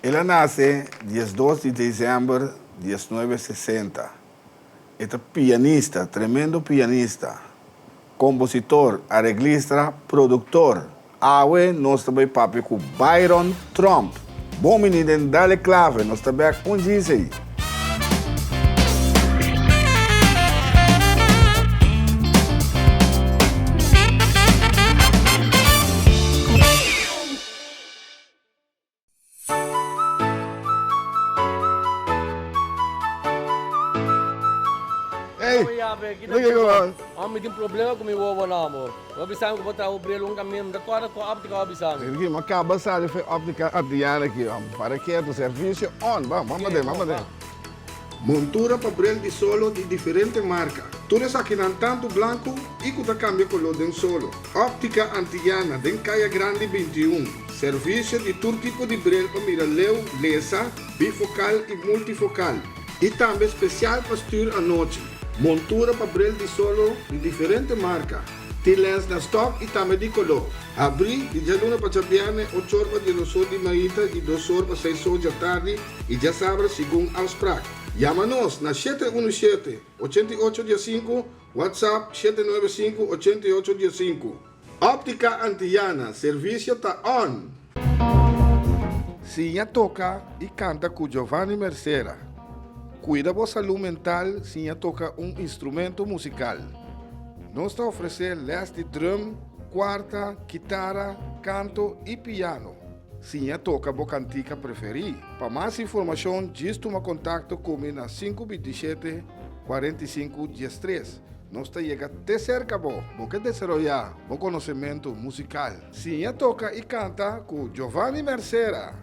Ela nasce 12 de dezembro de 1960. É pianista, tremendo pianista, compositor, arreglista, produtor. Awe, nós também papi com Byron Trump. Bom menino, dale clave, nós também com aí. Tem problema com meu ovo não, amor. Eu avisava que vou trazer o brilho um caminho da corda com a óptica eu avisava. Aqui, mas acaba sabe foi óptica Adriana aqui, para que o serviço on, vamos ver. Montura para brilho de solo de diferente marca. Tudo aqui não tanto branco e que cambia color de solo. Óptica Antiana, den Caia Grande 21. Serviço de todo tipo de brilho para miraleu, lesa, bifocal e multifocal. E também especial para estudar à noite. Montura para brilho de solo de diferente marca. Tem lens na stock e também de color. Abri de jaluna para chapiane 8 horas de loso de maíta e 2 horas para 6 horas da tarde e já sabe segundo Ausprak. Llama-nos na 717-8815, WhatsApp 795-8815. Óptica Antiana, serviço está on. Se toca e canta com Giovanni Mercera. Cuida da saúde mental se toca instrumento musical. Nós está oferecendo les de drum, quarta, guitarra, canto e piano. Se toca a cantica preferida. Para mais informação, diz toma contato comigo na 527 45 13. Nós está chegando até cerca, porque desarrollar o conhecimento musical. Se toca e canta com Giovanni Mercera.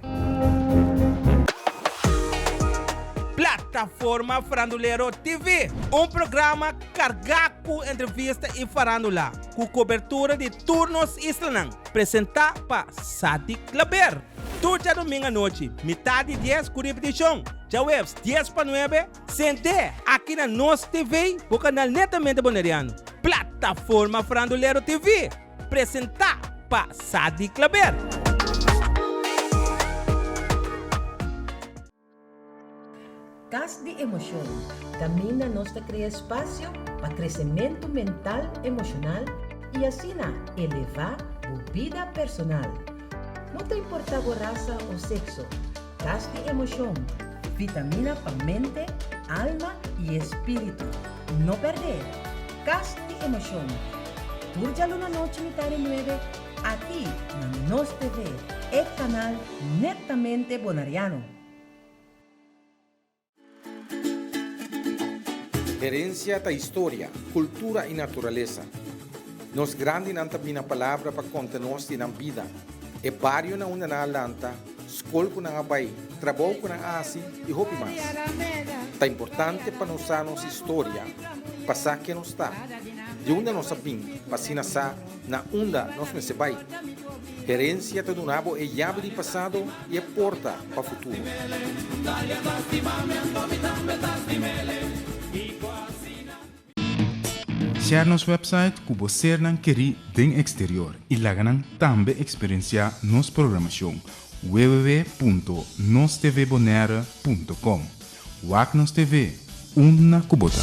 Plataforma Farandulero TV, programa carregado com entrevista e farandula, com cobertura de turnos islanang, apresentado por Sadi Claber. Todo domingo à noite, metade 10 com repetição, já webs 10 para 9, sente aqui na nossa TV, o canal Netamente Boneriano. Plataforma Farandulero TV, apresentado por Sadi Claber. Cas de emoção. Camina nos cria espaço para crescimento mental, emocional e assim elevar a vida personal. Não te importa a raça ou sexo. Cas de emoção. Vitamina para mente, alma e espírito. Não perder. Cas de emoção. Turjalo na noite metade 9 aqui na Nos TV, e canal Netamente Bonariano. Herencia da história, cultura e natureza. Nos grande não também a palavra para contar-nos de vida. É barrio na una na lanta, escola com na abai, trabalho com na asi e roupa mais. É importante para nós a nossa história, passar que nos está. De onde nós sabemos, passina sa na onda nós não se vai. Herência do nabo é chave de passado e é porta para o futuro. Share nos website que você não quer den exterior e lá também experienciar nos programação www.nostvbonera.com. Wagnos TV, uma cubota.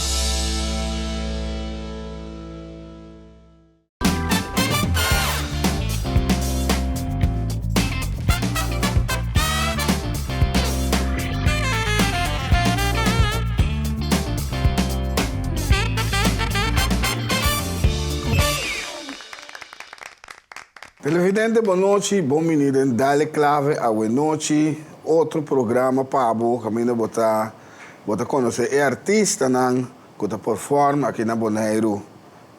Televidente, boa noite, bom menino, dale clave a boa noite, outro programa Pabo, caminho botar conhecer é artista que está performa aqui na Bonaire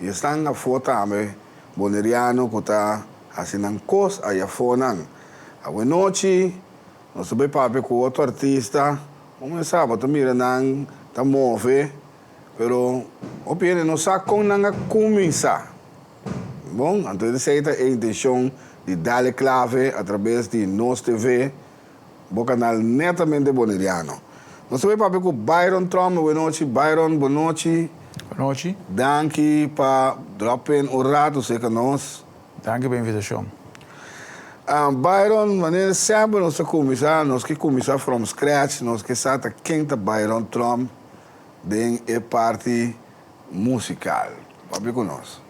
e está na foto também boneriano que está assinando cos aí a fonan. A boa noite, nós sabemos papo com outro artista, vamos saber também não tá move, pero opinião não sabe como não começar. Bom, então essa é a intenção de dar clave através de Nos TV, o canal Netamente Boneriano. Nós estamos para com Byron Trump, boa noite. Byron, boa noite. Boa noite. Danke para droppen o rato, sei que nós. Danke pela invitação. Byron, wanneer sempre nós começar from scratch, nós que sata quinta Byron Trom, den é parte musical. Papi conosco.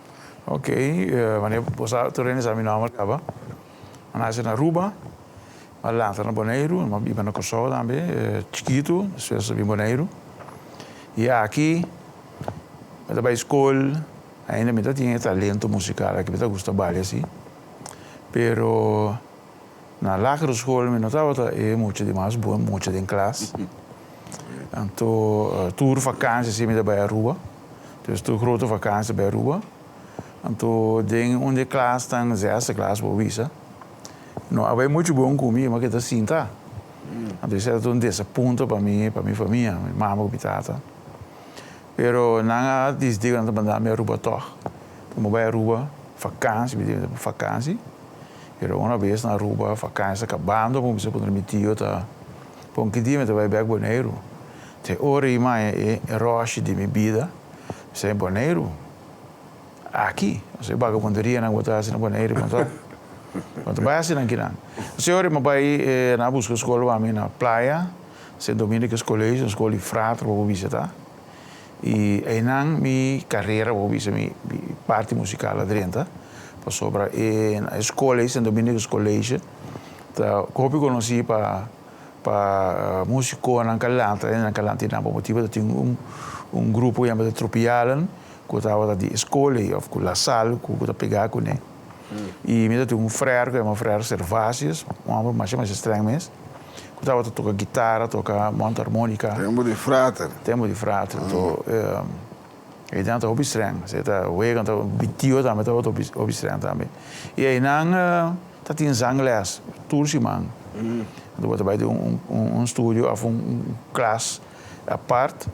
Ok, wanneer posa torreni sa mi nome acaba. Nasce na Aruba, mas lá na Bonaire, mas vive na Kosovo também, chiquito, spesso em Bonaire. E aqui, eu estava escola, ainda me tinha talento musical, que me gusta bem assim. Pero na lagere school me notava é muito demais bom, muito em classe. Então, tour vakanties zie me daarbij Aruba. Dus de grote vakantie bij Aruba. En toen ding onder klas dan zesde klas boven. Nou, abai muito bom comigo, mas que tá assim, tá? Então isso era um desappunto para minha família, minha mama e tata. Pero nanga desdiga na banda me Aruba toch. Mo bij Aruba, vakantie. Pero uma vez na Aruba, vakantie acabando, como se pode permitir, tá? Por que dia me vai back Bonaire. Te ora e mais é roche de minha vida. Se em Bonaire, aqui, você vagabundaria na botar assim na Bonaire, quando vai assim aqui não. Se ora me vai na busca escola para mim na praia, se Dominicas College, escola de frater vou visitar. E aí não minha carreira vou visitar minha parte musical adentro. Sobre a escola em Dominicas College, tá copi conheci para músico na Calanta na motivo tinha grupo chamado Tropialen, que estava de escola e of La Salle, que eu pegar com ele. E me tinha frère que é um frère Servácios, mais estranho mesmo. Que estava tocar guitarra, tocar harmônica. Tempo de frater. Então, e dan op streng. Zeta wegen dat bitio dan met op streng dan. E aí não tá tem zangles, tursi man. Do wat bij studio of classe apart.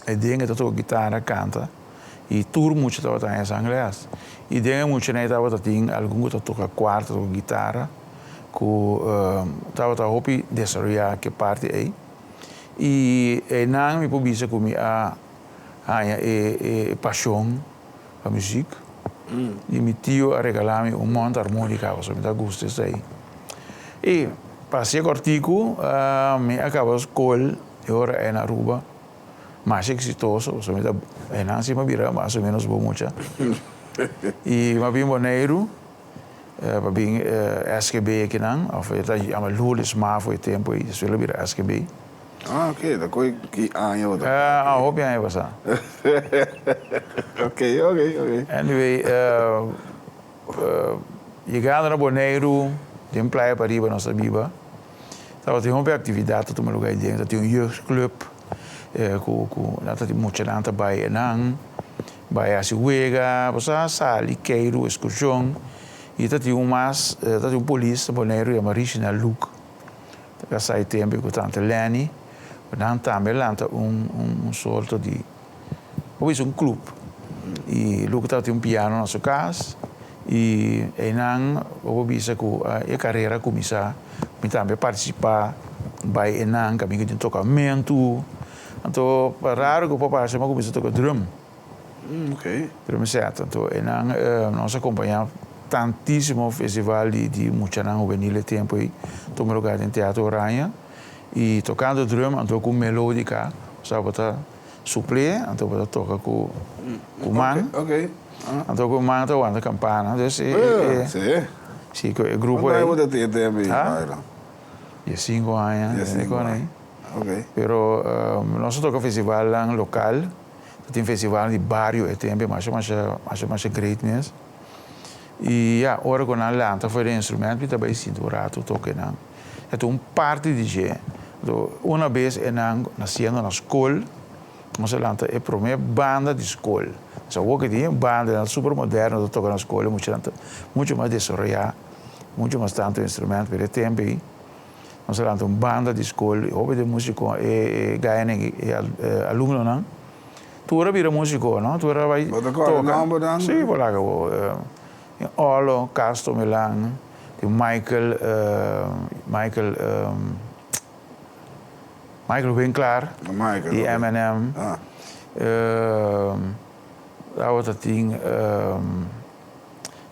E dingen dat ook gitaar canta. E tour muito dat aan zangles. E dingen muito net dat ding algum dat toca quarto ou guitarra. Dat hobby desarrollar que parte aí. E não me publica comigo paixão a música. E meu tio a regalar-me monte harmônica, você me dá gosto disso aí. E passei o artigo, me acabou a escola, agora é na Aruba, mais exitoso, você me dá, é na cima vira mais ou menos bom muito. E me vim Bonaire, me vim SGB aqui não, ou foi a Lulis maar foi tempo e isso ele vira SGB. Ah, ok, da coi que ano da. Hobby ano passado. Ok. Anyway, chegando na Bonaire, tem praia para ir para nossa biba. Então tem uma atividade todo lugar dentro, tem jeugdclub, com tem muita gente vai vai a Siwega, passar sali, queiro, excursão, e tem tem polícia Bonaire, é Maricina Luke. Tá sai tempo com tanta Lenny. Dan também lança sorto de talvez clube e logo tem piano na sua casa e não vou bisa que a carreira começar me também participar vai não caminho de tocamento então raro que o papai se começa a tocar drum drum set então não nós acompanhamos tantíssimo festival de muita não juvenil tempo aí tomar lugar em Teatro Oranha e tocando drum, então com melódica, só para suplir, então para tocar com man, então com man, então anda campana, então sim, que o grupo é. Quando você tem tempo e 5 anos, ok. Pero nós tocamos festival local, tem festival de barrio, é tempo, mas great mesmo. E agora quando a lanta foi de instrumento, eu também sinto rato toque não. Então parte de gente uma vez nascendo na escola, nós lanta é a primeira banda de escola. Só que tinha banda super moderna que toca na escola, muito mais desenvolvida, muito mais tanto instrumento para tempo aí. Nós lanta uma banda de escola, hobby de músico e ganha aluno não. Tu era vira músico, não? Tu era vai tocar. Sim, vou lá que Olo, Castro Milan, Michael Winkler, die Eminem. Outra tinha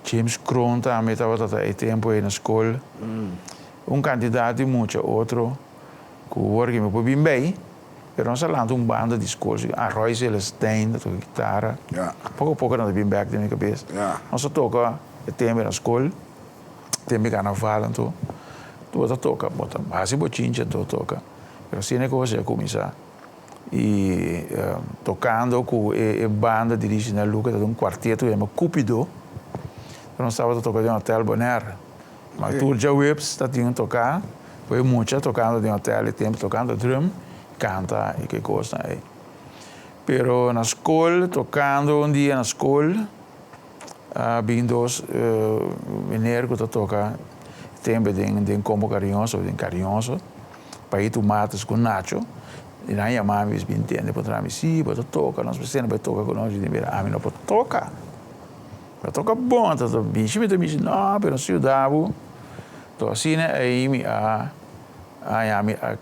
James Kroon também estava a tempo aí na escola. Candidato e muito outro que work me pode bem, pero nós lá banda de escola, Roy Celestine, da guitarra. Pouco a pouco nós bem back na minha cabeça. Nós toca tempo na escola, tempo carnaval então. Tu toca, bota base bochincha, tu toca. Pero assim é que você começar. E tocando com a banda dirigida na Luca, um quarteto, é Cupido. Nós estávamos tocando em um hotel Bonaire. Mas tu já webs, está tinha tocar, foi muito tocando em um hotel, tempo tocando drum, canta e que coisa aí. Pero na escola, tocando dia na escola, bem dois mineiros que toca, tempo de combo carinhoso, para ir tomates com nacho. E na minha mãe me entende, para trás, sim, para tocar, nós precisamos para tocar com nós, e me não pode tocar. Para tocar bom, tá bicho, me diz, não, pero se eu dava, então assim, aí me a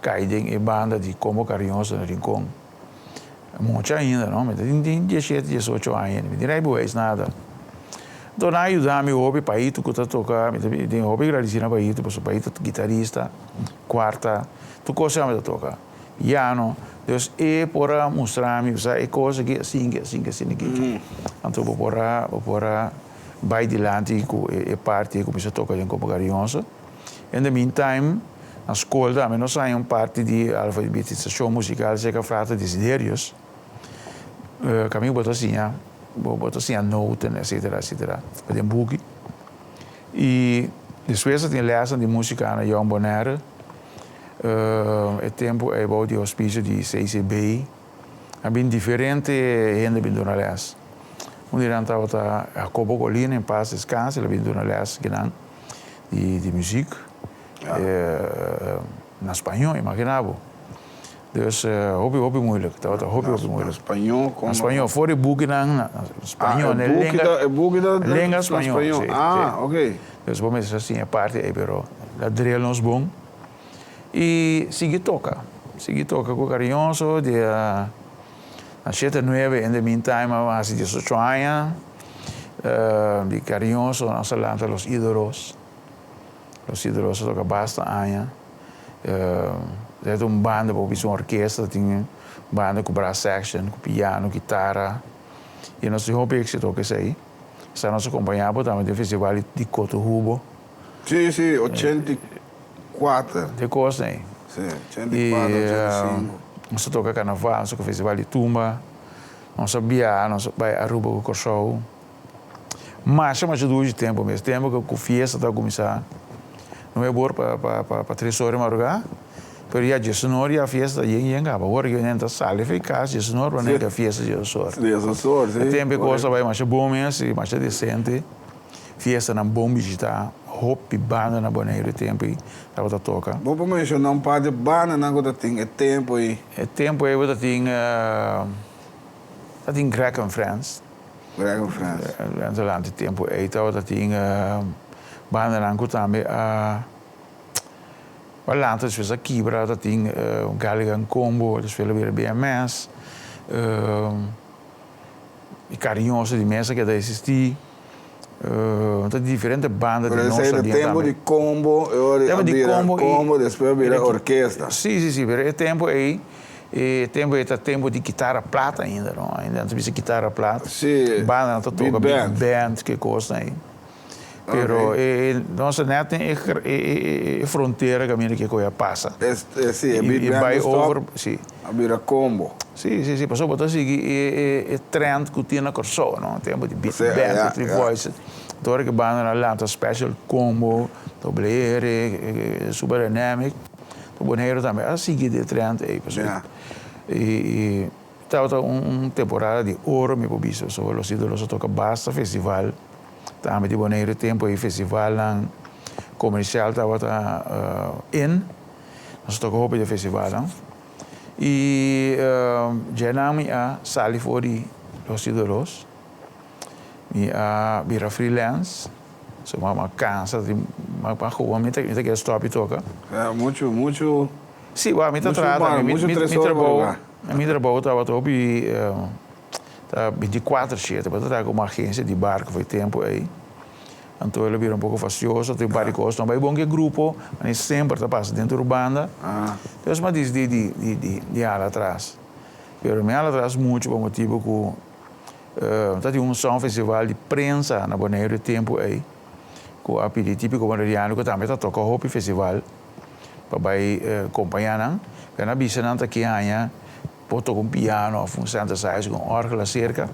caidem e banda de combo carinhoso no rincão. Muito ainda, não? Mas tem 17, 18 anos, me direi boa, nada. Então, na ajuda-me hobby para ir, tu que tocar, tem hobby gradecina para ir, para ir, guitarrista, quarta, tu coisa me toca. Piano, dus para mostrar-me, é coisa que assim. Então, para vai adiante com a parte que começa a tocar em Copa Carinhosa. In the meantime, na escola também nós saímos parte de alfabetização musical, seja frata de Desiderios. Caminho botou assim a nota, etc. Para um book. E depois tem leção de música na João Bonaire. É tempo é about de hospício de CCB. Há bem diferente gente bem dona les. Dia estava a Cobo Colina em paz descanso, ele bem dona les de música. Na espanhol, imaginava. Dus hobby moeilijk. Dat was hobby moeilijk. Espanhol, na espanhol, voor de boeken na espanhol, língua espanhol. Ok. Dus vamos dizer assim, a parte aí, pero la drill nos bom. E segui toca com carinhoso de a 7, 9 in the meantime, hace 18 años, de carinhoso, nós falamos los ídolos toca bastante años. É banda, uma orquestra, tinha banda com brass section, com piano, guitarra. E nós tínhamos que tocar isso aí. Nós acompanhávamos também do festival de Cotohubo. Sim, 84. De coisa aí. Sim, 84, 85. Nós tocamos carnaval, nós tocamos festival de Tumba. Nós sabíamos, nós vai a Aruba com o Corso. Mas chama de tempo mesmo. Tempo que a festa está a começar. Não é bom para 3 horas de madrugada. Pero já 19 a festa já acaba. Agora que eu não sale eficaz, 19 para nem a festa de 18. 18, sim. Tempo que coisa vai mais bom mesmo, mais decente. Festa na bom visitar, hop banda na Bonaire tempo e estava a tocar. Vou para mencionar um par de bandas na que tem é tempo aí. É tempo aí você tem Greg and Friends. Greg and Friends. Antes tempo aí estava tem banda na que também Later is a Kibra, dat ding, Galligan Combo, dat spelen weer BMS. Carinhoso, die mensen que existem. Dat diferente banda de nossa. Pero esse tempo de combo, combo, depois vira orquestra. Sim, pero é tempo aí, tempo de guitarra plata ainda, não? Ainda não precisa guitarra plata. Sim. Banda não toca band, que coisa aí. Pero nossa neta é fronteira caminho que coisa passa. Sim, é vai over, sim. Vira combo. Sim, passou para seguir é trend que tinha na Corso, não? Tempo de beat band, de voice. Toda que banda na lata special combo, double R, super dynamic. O Bonaire também a seguir de trend aí, pessoal. E estava temporada de ouro me pobiso, só os ídolos toca basta festival. Também de Bonaire tempo e festival comercial estava nós tocamos roupa de festival não? E já não me a sali fora os ídolos me a vira freelance so uma cansa de uma rua me tem que stop e toca muito sim vai me trata me trabalho estava top e 24/7, para trabalhar com uma agência de barco foi tempo aí. Então ele vira um pouco fastidioso, tem várias coisas. Não vai bom que grupo, mas sempre está passando dentro da banda. Então, mas diz de ala atrás. Pero me ala atrás muito por motivo que tem um som festival de prensa na Bonaire tempo aí. Com a pedi típico bonaireano que também está tocando hopi festival para vai acompanhar não. Porque na bisa não está aqui ainda, pode tocar piano, funciona sai com órgão cerca,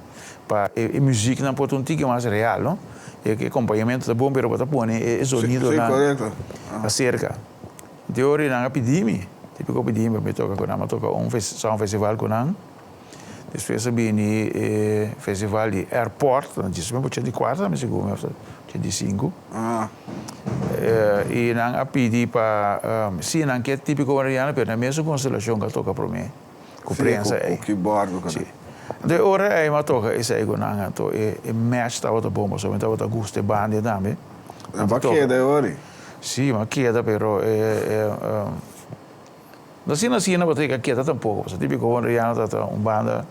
para a música não pode um tique mais real, não? E que acompanhamento é bom, pero para pôr é sonido na cerca. De hora não pedimi, típico pedimi para tocar com toca som festival com não. Depois vem festival de airport, não disse mesmo de 4, mas segundo de 5. E não pedi para sim não que é típico mariano, mas na mesma constelação que toca para mim, com prensa aí. Que bordo, sim. De hora aí mas toca isso aí com não, então é match estava tá bom, mas eu estava tá gosto banda também. Mas que é de hora? Sim, mas que é da pero não sei não botar que é da tampouco, mas típico mariano tá banda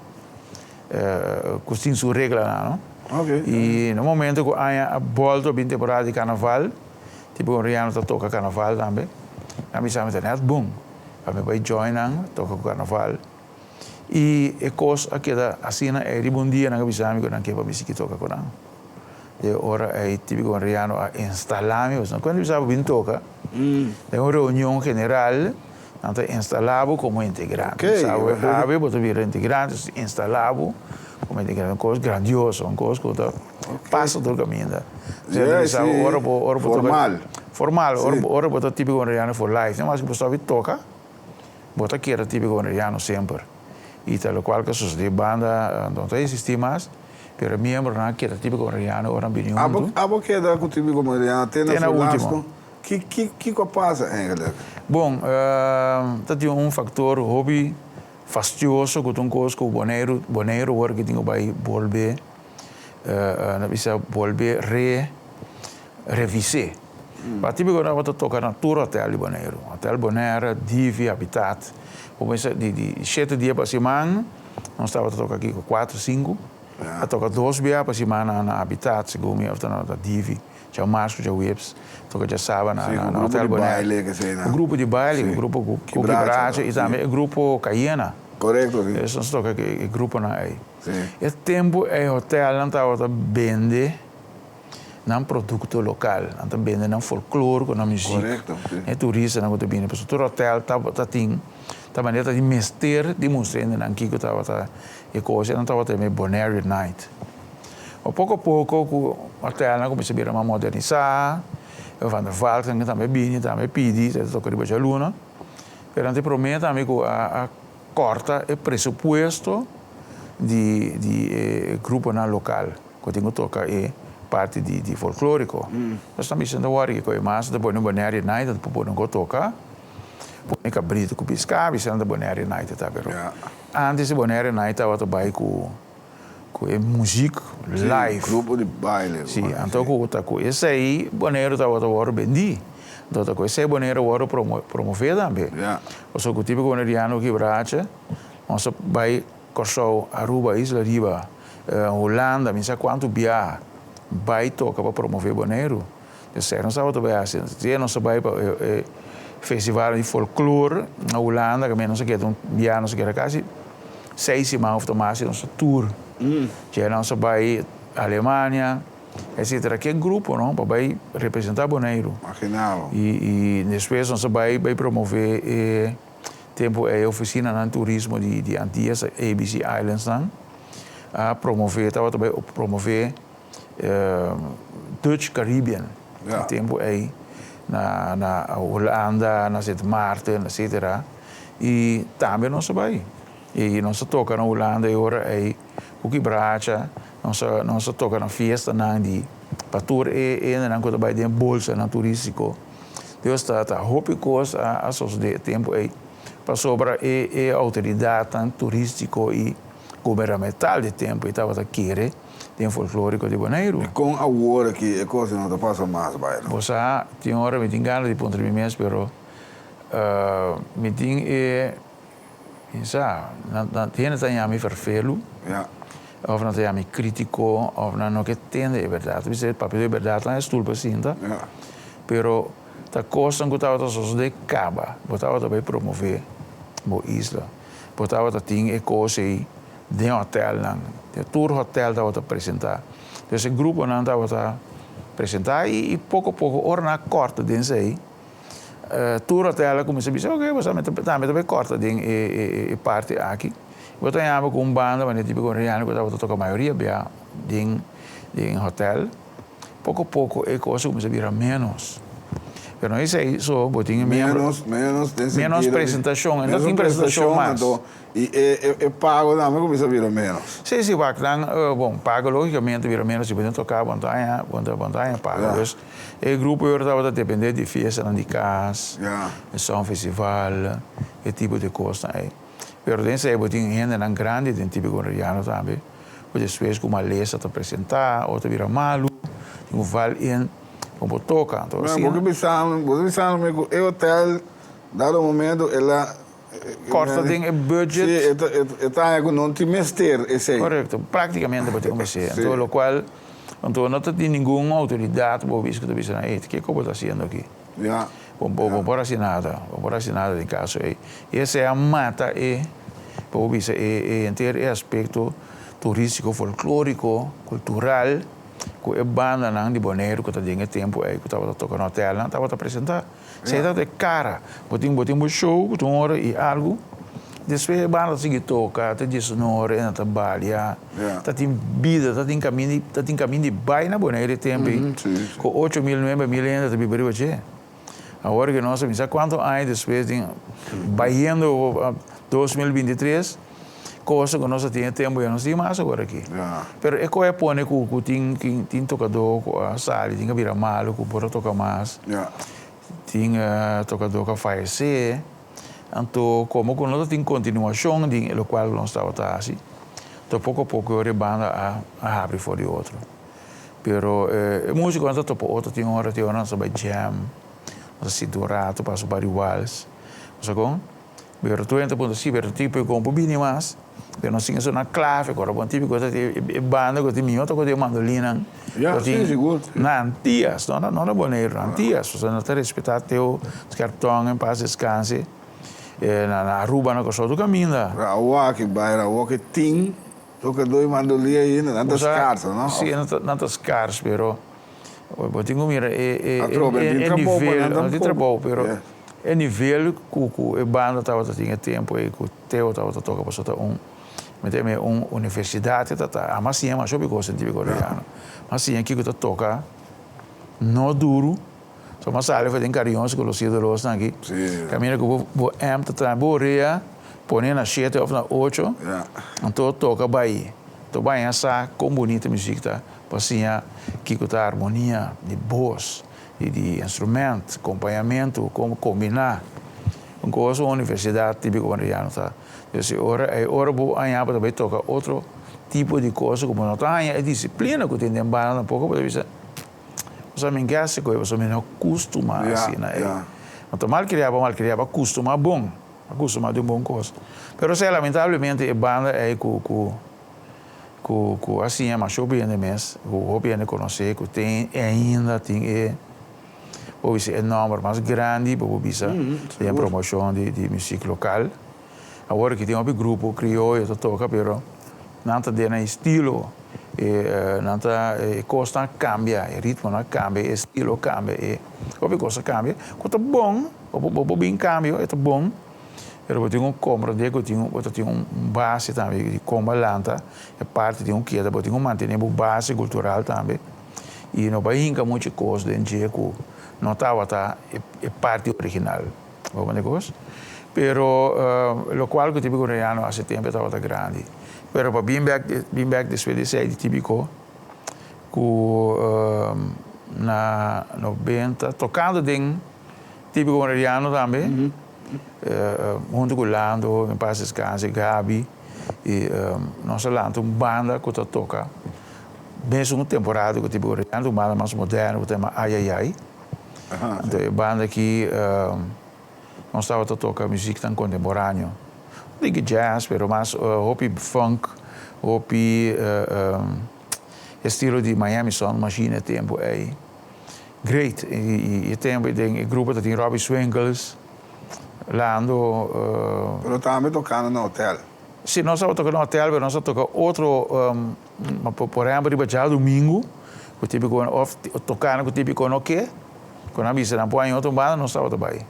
com sua regra não. Okay. E no momento que há volta bem temporada de carnaval, tipo o Riano está toca carnaval também, a mim sabe net bom, a mim vai joinar toca carnaval e é coisa aqui da assim é bom dia na cabeça amigo não quer para music toca com não. De hora é típico o Riano a instalar meus, não quando sabe bem toca, tem uma reunião general então instalado como integrante, sabe, botar vir integrantes instalado como integrante, uma coisa grandiosa, uma coisa que passa todo o caminho. Formal, ora botar típico oneriano for life, mas que você toca, botar que era típico oneriano sempre. E tal qual que sucede banda, não existe mais, pero membro não que era típico oneriano, ora bem junto. Abo que era com típico oneriano, tem na última. Que passa, Engel? Bom, tem um fator hobby fastidioso que um coisa que o boneiro agora que tinha vai volver, não precisa volver revisar. Mas tipo quando eu tocar na tour hotel Bonaire, Divi, Habitat, começa de 7 dias para semana, nós estava a tocar aqui com 4, 5, a tocar 2 dias para semana na Habitat, segundo eu estava na Divi, já Marco, já Webs, toca já sábado na hotel Bonaire. O grupo de baile, o grupo Quebracha e também o grupo Cayena. Correto, sim. Isso nós toca o grupo na aí. E tempo é hotel não estava a vender não produto local, não está vendendo não folclore com a música. Correto. É turista não está vendendo, porque o hotel tá maneira de mestre demonstrando não que estava e coisa não estava também Bonaire Night. A pouco o hotel não começa a virar modernizar. Eu Van der Valk também vinha, também pedi, toca de Baixo Luna. Pero não promete também que a corta o pressuposto de grupo na local, que tem que tocar parte de folclórico. Nós estamos sendo agora que mais depois no Bonaire Night, depois não tocar. Põe cabrito com piscar, sendo Bonaire Night tá pero. Antes de Bonaire Night estava também com música live. Grupo de baile. Sim, então com esse aí Bonaire estava agora vendi. Então com esse Bonaire agora promover também. O seu tipo bonaireano que bracha, nós vai corso Aruba, Isla Riba, Holanda, não sei quanto viaja. Vai tocar para promover Bonaire. Então, não sabe o que vai fazer. Se não se vai para festival de folclore na Holanda, que não se quer viajar, não se quer quase 6 semanas ou mais, não se tour. Já não se vai Alemanha, etc. Que é grupo, não? Para representar Bonaire. Imaginava. E depois não se vai promover tempo a oficina de turismo de Antillas, ABC Islands, não? A promover, estava também promover Dutch Caribbean, tempo aí na Holanda, na Sint Maarten, etc. E também não se vai. E não se toca na Holanda agora aí o que bracha, não se toca na festa não de para tour não quando vai de bolsa na turístico. Deus está hope coisa a de tempo aí para sobra a autoridade turístico e governamental de tempo e estava querer tem folclórico de Bonaire. Com a hora que a coisa não está passando mais, vai. Você tem hora me tem ganas de contribuir, pero me tem pensa, não tem a me verfelo. of não tem crítico, of não que entende a verdade. Você papel de verdade lá é estúpido, sinta. Pero ta costa que estava só de caba, botava também promover bo isla. Botava ta ting e coisa aí de hotel lang, de tour hotel estava a apresentar. Então esse grupo não estava a apresentar e pouco a pouco orna corta dentro aí. Tour hotel começa a dizer, ok, você também corta dentro e parte aqui. Eu tenho com banda, mas tipo coreano que estava a tocar a maioria bem dentro hotel. Pouco a pouco a coisa começa a virar menos. Pero não é isso, botinho menos apresentação, não tem apresentação mais. E pago também começa a virar menos. Sim, bom, pago logicamente vira menos, se podem tocar montanha, pago. Mas o grupo estava a depender de festa de casa, de um festival, esse tipo de coisa aí. Pero dentro aí botinho gente não grande, tem tipo coreano também. Porque depois com uma lista para apresentar, outra vira malo, tem vale como toca. Então, assim, porque pensando que o hotel, dado momento, ela corta tem budget. Sim, está não tem mestre esse. Correto, praticamente pode começar. Então, o qual, então não tem nenhuma autoridade para ver que tu pensa, o que eu estou fazendo aqui? Vou por assinada de caso aí. Essa é a mata para ver inteiro aspecto turístico, folclórico, cultural. Com a banda não de Bonaire que tinha tempo aí que estava tocando no hotel, não estava a apresentar. Se era de cara, botinho um show, com uma hora e algo. Depois a banda seguir toca, até de sonora, na trabalha, tá tem vida, tá tem caminho de baile na Bonaire tempo, com 8 mil, 9 mil ainda também bem você. Agora que nós sabemos quanto anos depois de baiando 2023. Coisa que nós tínhamos tempo e não tínhamos mais agora aqui. Pero é que põe que tem tocador com a sala, tem que virar malo, que pode tocar mais. Tem tocador que falecer. Então, como que nós temos continuação de o qual nós estamos assim, então pouco a pouco a banda a abre fora de outro. Pero a música quando topa outro tem hora nós vai jam, nós se dorato passo para iguais, sabe? Pero tu entra por si, pero tipo como bem mais. Pero não tinha só na clave, agora bom tipo coisa de banda que tinha outra coisa de mandolina. Sim, seguro. Na antigas, não na Bonaire, antigas, você não tem respeitado teu cartão em paz descanse. Na Aruba não gostou do caminho. Raua que tem, toca dois mandolina aí, não das cartas, não? Sim, não das cartas, pero eu tenho mira nível, trabalho, pero é nível que a banda estava tinha tempo e que o teu estava toca para soltar mas tem uma universidade tá mas sim mas eu bico sentido coreano mas sim aqui que tu toca não duro só mas sale foi em carinhoso com os ídolos aqui caminha que vou tá borea põe na 7 ou na 8 então toca baí to baí essa com bonita música tá passinha que tá harmonia de voz e de instrumento acompanhamento como combinar com coisa universidade típico coreano tá. Ora vou ganhar para também tocar outro tipo de coisa como não tá a disciplina que tem em banda um pouco para ver você me engessa com você me não costuma assim né então mal criava costuma bom costuma de um bom coisa pero se lamentavelmente a banda é com assim é mais bem de mês o bem de conhecer que tem ainda tem ou isso é número mais grande para o bisa tem a promoção de música local agora que tem um grupo criou eu toca pero não tá dando estilo não tá costa cambia ritmo não cambia estilo cambia o coisa cambia quanto bom o bem cambio é bom pero eu tenho compra de que eu tenho base também de como lanta é parte de que eu tenho manter base cultural também e não vai hincar muito coisa dentro de não estava é parte original vamos negócio pero lo qual que típico coreano há tempo estava grande pero para bem back después de ser típico na 90 tocando em típico coreano também junto com Lando em paz descanse Gabi e nossa Lando banda que toca mesmo uma temporada que típico coreano uma banda mais moderna o tema ai então a banda aqui nós estava a tocar música tão contemporânea digo jazz pero mais hop funk Hopi estilo di Miami Sound Machine tempo aí. Great. E tempo tem grupo que tem Robbie Swinkles, Lando. Pero também tocando no hotel. Sim, nós estamos tocando no hotel, mas nós estamos tocando outro, por exemplo, de domingo, que tipo tocando que tipo no quê? Quando a missa não põe outro banda, nós estamos também.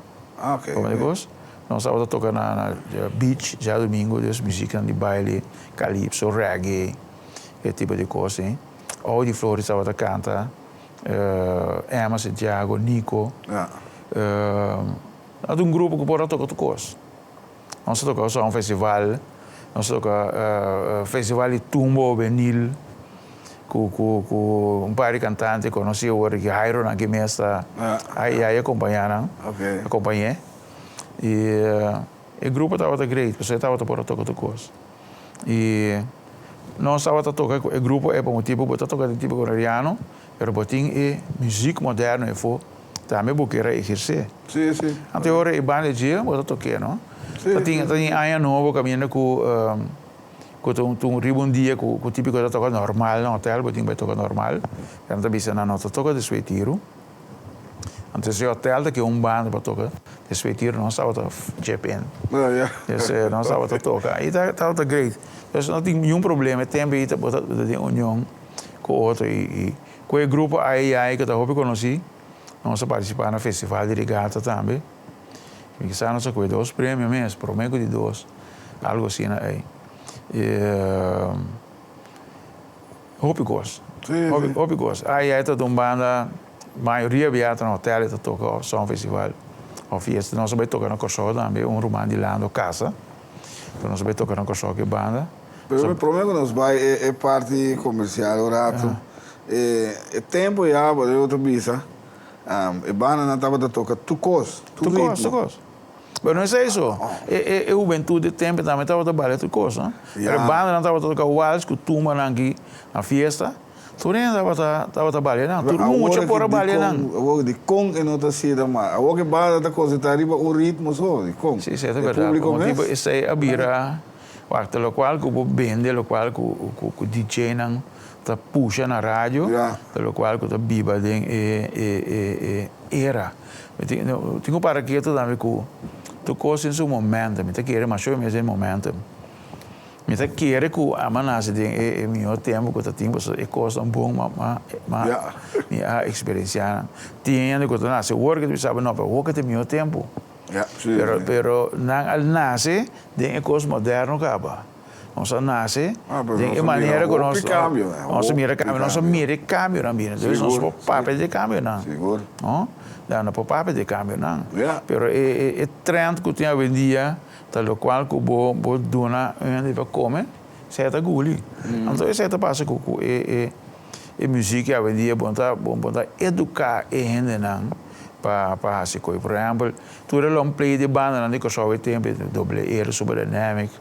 Ah, ok. Como nós estamos tocando na beach, já domingo, dus música de baile, calypso, reggae, esse tipo de coisa, hein? Ou de Flores estava canta, Emma Santiago, Nico. Há grupo que pode tocar coisa. Nós tocamos só festival, nós tocamos festival de Tumbo, Benil, com par de cantantes, conheci o que Jairo na Guimesta, aí acompanharam, acompanhei. E o grupo estava great, você estava para tocar coisa. E nós estava a tocar, o grupo é para um tipo, para tocar tipo coreano, mas botin é música moderna, e foi também porque era exercer. Sim, sim. Até agora é banda de dia, eu toquei, não? Tem aí novo caminhando com um ribo um dia com o típico da toca normal no hotel, botin vai tocar normal. Então também se não toca de suetiro. Então se o hotel daqui banda para tocar de suetiro, nós estava a Japan. Nós estava a tocar. E estava great. Então não tem nenhum problema, tem bem de união com o outro e com o grupo aí que eu conheci. Nós participamos no festival de regata também. E que nós com 2 prêmios mesmo, prometo de 2, algo assim aí. Hope gosto. Hope gosto. Aí está uma banda, maioria viaja no hotel e toca só um festival. Ou fiesta, nós também tocamos no Corsó também, romano de Lando Casa. Então nós também tocamos no Corsó que banda. Mas o problema que nós vai é parte comercial, o rato. É tempo já, para outra visa. A banda não estava a tocar tu ritmo. Mas não é isso. A juventude tempo também estava a trabalhar tu coisa. A banda não estava a tocar waltz, que turma aqui na fiesta. Tu nem estava a trabalhar, todo mundo tinha por trabalhar. Agora de com e não está sendo mais. Agora que banda está coisa arriba o ritmo só de com. Sim, é verdade. Como tipo essa é a bira, o local que o vende, o local que o DJ não tá puxa na rádio, o local que o biba den era. Eu tenho para que tu também que tu coisa em seu momento, me tá querendo mas show mesmo em momento. Me tá querendo que a manasa den meu tempo que tu tem você é coisa bom mas me a experiência. Tinha que tu nasce work que tu sabe não para work tem meu tempo. Pero não al nasce den coisa moderno acaba. Nós nasce de maneira que nós mira cambio também. Então nós papel de cambio não. Seguro. Não papel de cambio não. Pero é trend que tem hoje em dia, tal qual que bo dona onde vai comer, certa guli. Então essa passa com música hoje em dia bom educar a gente não para se coi. Por exemplo, tu é um play de banda não que só o tempo double air super dynamic.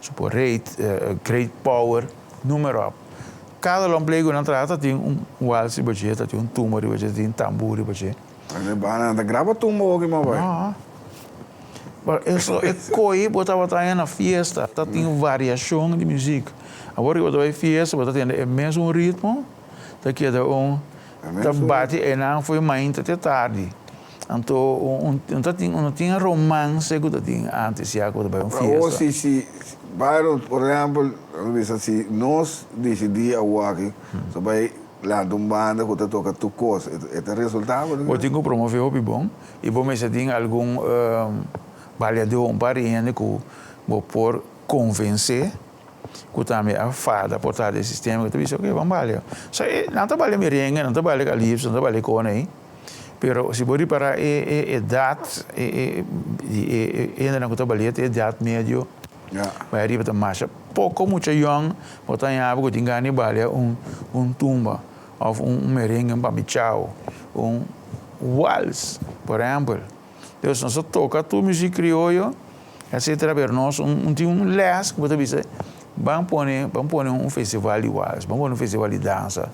Super rate, great power, número. Cada lomplego na trata tem waltz budget, tem tumor budget, tem tambor budget. A banda grava tumor que vai. Mas isso é coi, botava tá na fiesta, tá tem variação de música. Agora que botava fiesta, botava tem o mesmo ritmo, tá que da tá bate e não foi mais até tarde. Então, não tinha romance que tinha antes já quando vai fiesta. Se Byron, por exemplo, se nós decidimos aqui, só vai lá de uma banda que toca tu coisa, é o resultado? Eu tenho que promover o bom e vou me sentir algum baleador, parente que vou por convencer que também a fada por trás desse sistema que tu disse, ok, vamos balear. Não trabalha merengue, não trabalha calypso, não trabalha cone aí. Pero se você para a idade, ainda não trabalha a idade médio, vai arriba da marcha. Pouco, muito young, botar em água, que tinha balha tumba, ou merengue, babichao, waltz, por exemplo. Então, nós toca tu música criolla, etc. Pero nós tem les, que você disse, vamos pôr festival de waltz, vamos pôr festival de dança.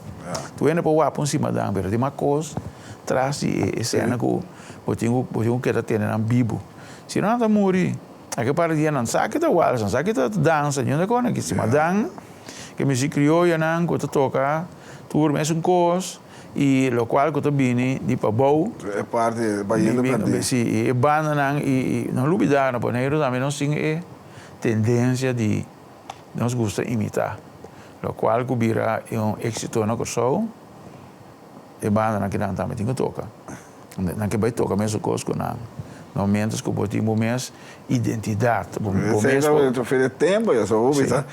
Tu ainda pode ir por cima da dança, pero tem uma coisa traz de cena que eu tenho que ter na bibo. Se não está morrer, aqui para dia não sabe que tá waltz, não sabe que tá dança, não é que se madan, que música criolla não, que toca, turma é cos, e lo qual que bini di pabou. É parte, baiano para Sim, e banda não, e não lubidar, não pode também não sim é tendência de nos gusta imitar. Lo qual que vira um êxito na corso, e banda não que não também tem que tocar. Não que vai tocar mesmo coisa com não. No momentos que o botimos mês identidade. Você já fez tempo, eu sou o tá?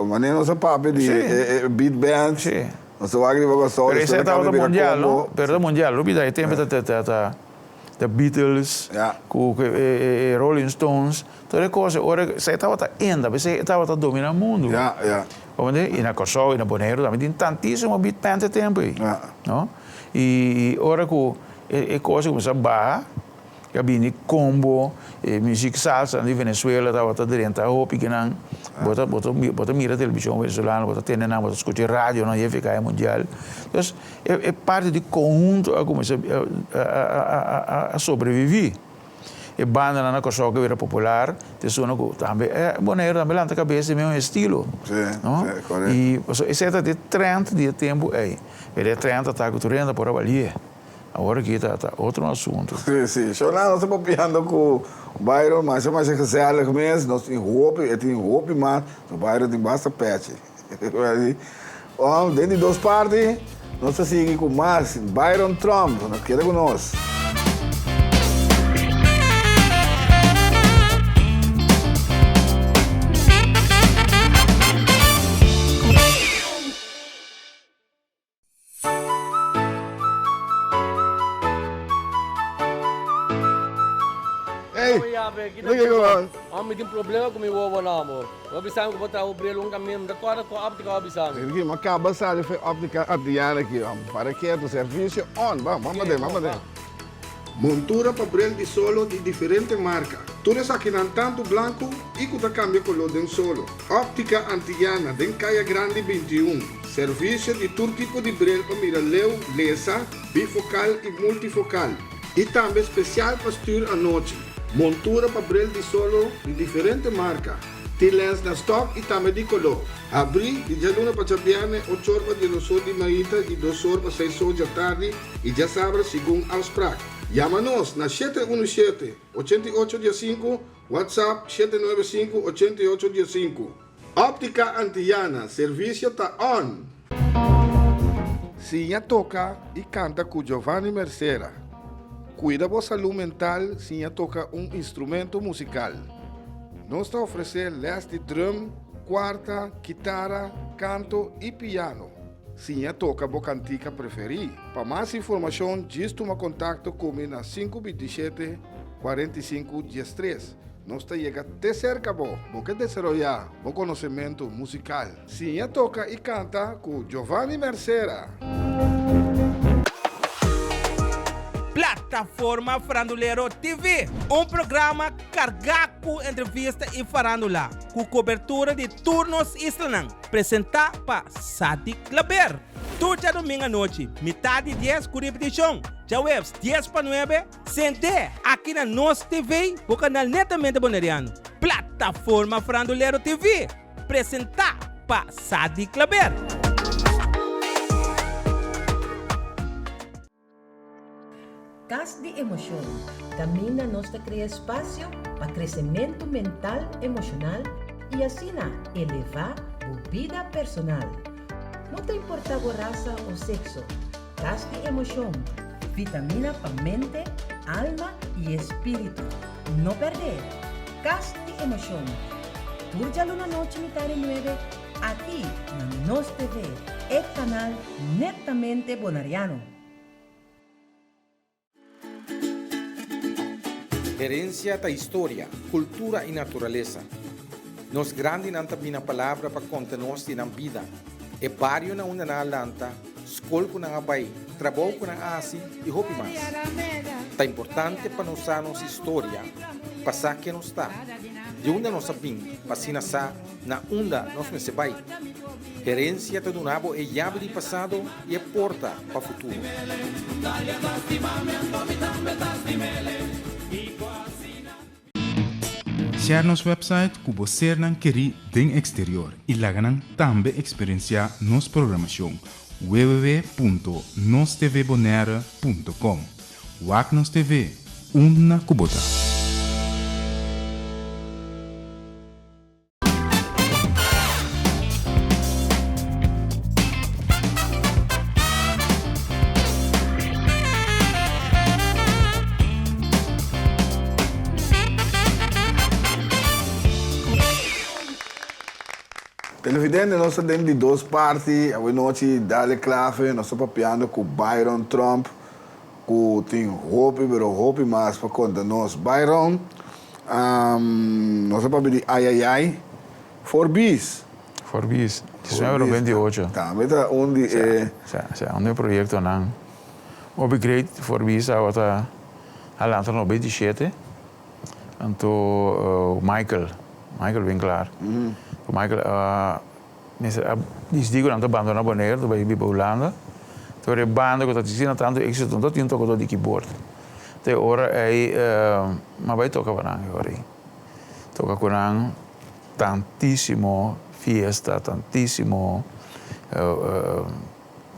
Mas nem nossa papo de beat band. Sim. Nossa agri vai gostar. Pero esse é o mundial, não? Pero o mundial, o bida tempo da Beatles, com Rolling Stones, toda coisa. Ora, você estava ainda, você estava dominando o mundo. E na Kosovo e na Bonaire também tem tantíssimo beat band tempo aí, não? E ora que é coisa começa a barra. Cabine combo, música salsa na Venezuela, estava dentro da roupa que não, bota mira televisão venezuelana, bota tenda não, bota escutar rádio na IFK mundial. Então é parte do conjunto a começar a sobreviver. E banda na Kosovo que era popular, te suena também, Bonaire também lá na cabeça mesmo estilo, não? E esse é de 30 de tempo aí, ele 30 está culturando por ali. Agora aqui está outro assunto. Sim. Eu não estou papiando com o Byron, mas é mais especial mesmo. Nós temos roupa, mas o Byron tem bastante pet. Dentro de duas partes, nós seguimos com mais Byron Trump. Nós queremos conosco. Kami tem problema com meu avô não, amor. Eu avisava que vou trazer o brilho caminho da corda com a óptica eu avisava. Aqui, mas acaba de fazer óptica adiante aqui, para que o serviço vamos ver. Montura papel de solo de diferente marca. Todos aqui não tanto branco e que cambia color de solo. Óptica Antillana, de Calle Grande 21. Serviço de todo tipo de brilho para miraleu, lesa, bifocal e multifocal. E também especial para estudar à noite. Montura papel de solo de diferente marca. Tem lens na stock e também de color. Abri de jaluna para chapiane 8 horas de 2 horas de manhã e 2 horas para 6 horas da tarde e já sabe segundo aos prac. Chama-nos na 717-8815, WhatsApp 795-8815. Óptica Antillana, serviço está on. Sinha toca e canta com Giovanni Mercera. Cuida da saúde mental, Sinha toca instrumento musical. Nós está oferecendo les de drum, quarta, guitarra, canto e piano. Sinha toca a cantica preferida. Para mais informação, diz toma contato comigo na 527-4513. Nós está chegando até cerca, porque desarrollar o conhecimento musical. Sinha toca e canta com Giovanni Mercera. Plataforma Farandulero TV, programa carregado com entrevista e farandula, com cobertura de turnos islanang, apresentado por Sati Claber. Todo domingo à noite, metade 10 com repetição, já webs 10 para 9, sente aqui na nossa TV, o canal netamente bonariano. Plataforma Farandulero TV, apresentado por Sati Claber. Cas de emoção. Camina nos cria espaço para crescimento mental, emocional e assim elevar a vida personal. Não te importa a raça ou sexo. Cas de emoção. Vitamina para mente, alma e espírito. Não perder. Cas de emoção. Turjalo na noite metade 9 aqui na Nos TV, o canal netamente bonariano. Herencia da história, cultura e natureza. Nos grande não também a palavra para contar-nos na vida. É barrio na una na lanta, escola com na abai, trabalho com na asi e roupa mais. É importante para nós a nossa história, passar que nos está. De onde nós sabemos, passina sa na onda nós não se vai. Herencia do nabo é chave de passado e é porta para o futuro. Share nos website kubo ser nan keri den exterior y laganan tambe experiencia nos programación www.nostvbonaire.com. Wak Nos TV, una kubota. Televidente, nós temos de duas partes. A noite, Dale Clave, nós estamos papiando com Byron Trump, com tem Hope, pero Hope mais para conta nós. Byron, nós estamos papiando Ai Ai Ai, Forbis. Forbis, isso é o 28. Tá, mas onde é... Onde é o projeto não? O Great Forbis, a outra, a lança no 27. Então, Michael Winkler. Michael, digo que não abandona a Bonaire, tu vai vir para Holanda. Tu é banda que está dizendo tanto êxito, não tem toque de keyboard. Até agora mas vai tocar para nós agora. Toca com nós tantíssimo fiesta, tantíssimo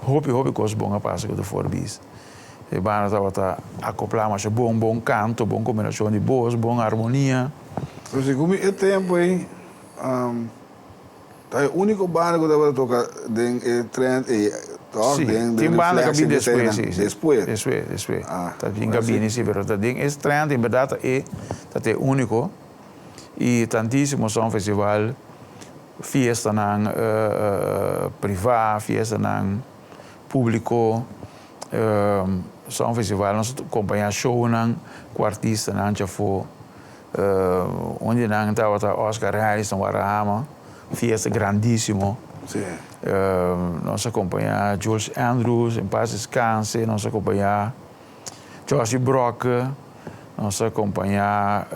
hobby coisa boa passa com o Forbis. A banda está acoplar mais bom canto, boa combinação de voz, boa harmonia. Então, como é tempo aí, é o único banda que eu tocar dentro trend e tem banda que vem depois. Depois. Tá bem cabine sim, mas tá dentro esse trend em verdade é único e tantíssimo som festival, fiesta nan privado, fiesta nan público, som festival nós acompanhar show nan com artista nan já foi onde não estava Oscar Harrison Warahama, fiesta grandíssimo. Nós acompanhamos Jules Andrews, em paz descanse, nós acompanhamos Josie Brock, nós acompanhamos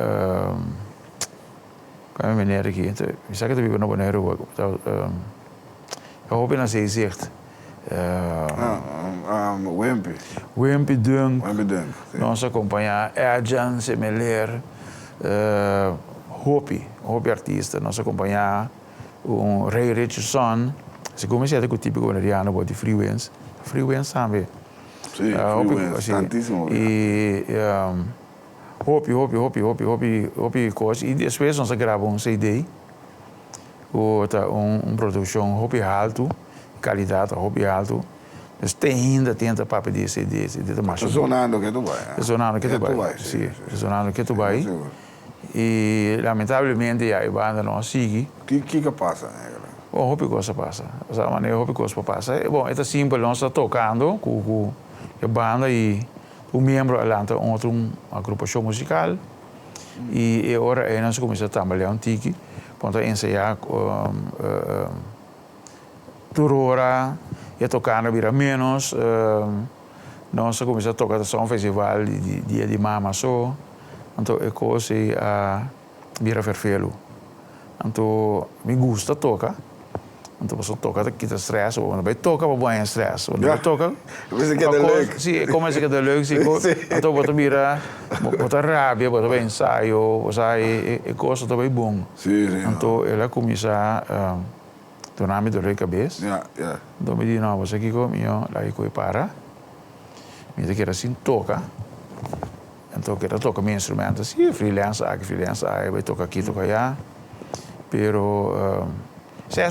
como é meneer aqui, eu sei que tu vive no Bonaire, eu hoop na zee zegt. Wimpy Dunk. Nós acompanhamos Erjan Semeler. Hopi artista, nós acompanhar Ray Richardson, se comecei com o típico bonaireano, de Freewinds, sabe? Sim, Freewinds, tantíssimo. E Hopi coisa, e depois nós gravamos CD, produção Hopi alto, qualidade Hopi alto, mas ainda tenta papo de CD, mais. Sonando que tu vai. Sonando que tu vai. E lamentavelmente a banda não segue. O que passa? Bom, houve coisa passa. Essa maneira houve coisa passa. Bom, é simples, nós estamos tocando com a banda e o membro alanta outra agrupação musical e agora nós começamos a trabalhar tiki, para ensaiar turora e tocar na vira menos. Nós começamos a tocar um festival de dia de mama só. Então, eu comecei a virar verfelo. Então, me gusta tocar. Então, você toca aqui de stress, ou vai tocar para banhar stress. Ou vai tocar. Você quer dar leuk? Sim, como você quer dar leuk, sim. Então, você vira, você rabia, você vai ensaio, você é coisa também bom. Sim. Então, ela começa a tornar-me dor de cabeça. Então, me diz, não, você aqui comigo, lá eu vou parar. Me quer assim, toca. Então, eu toco meus instrumentos, sim, freelance, vai tocar aqui, tocar lá. Pero, isso é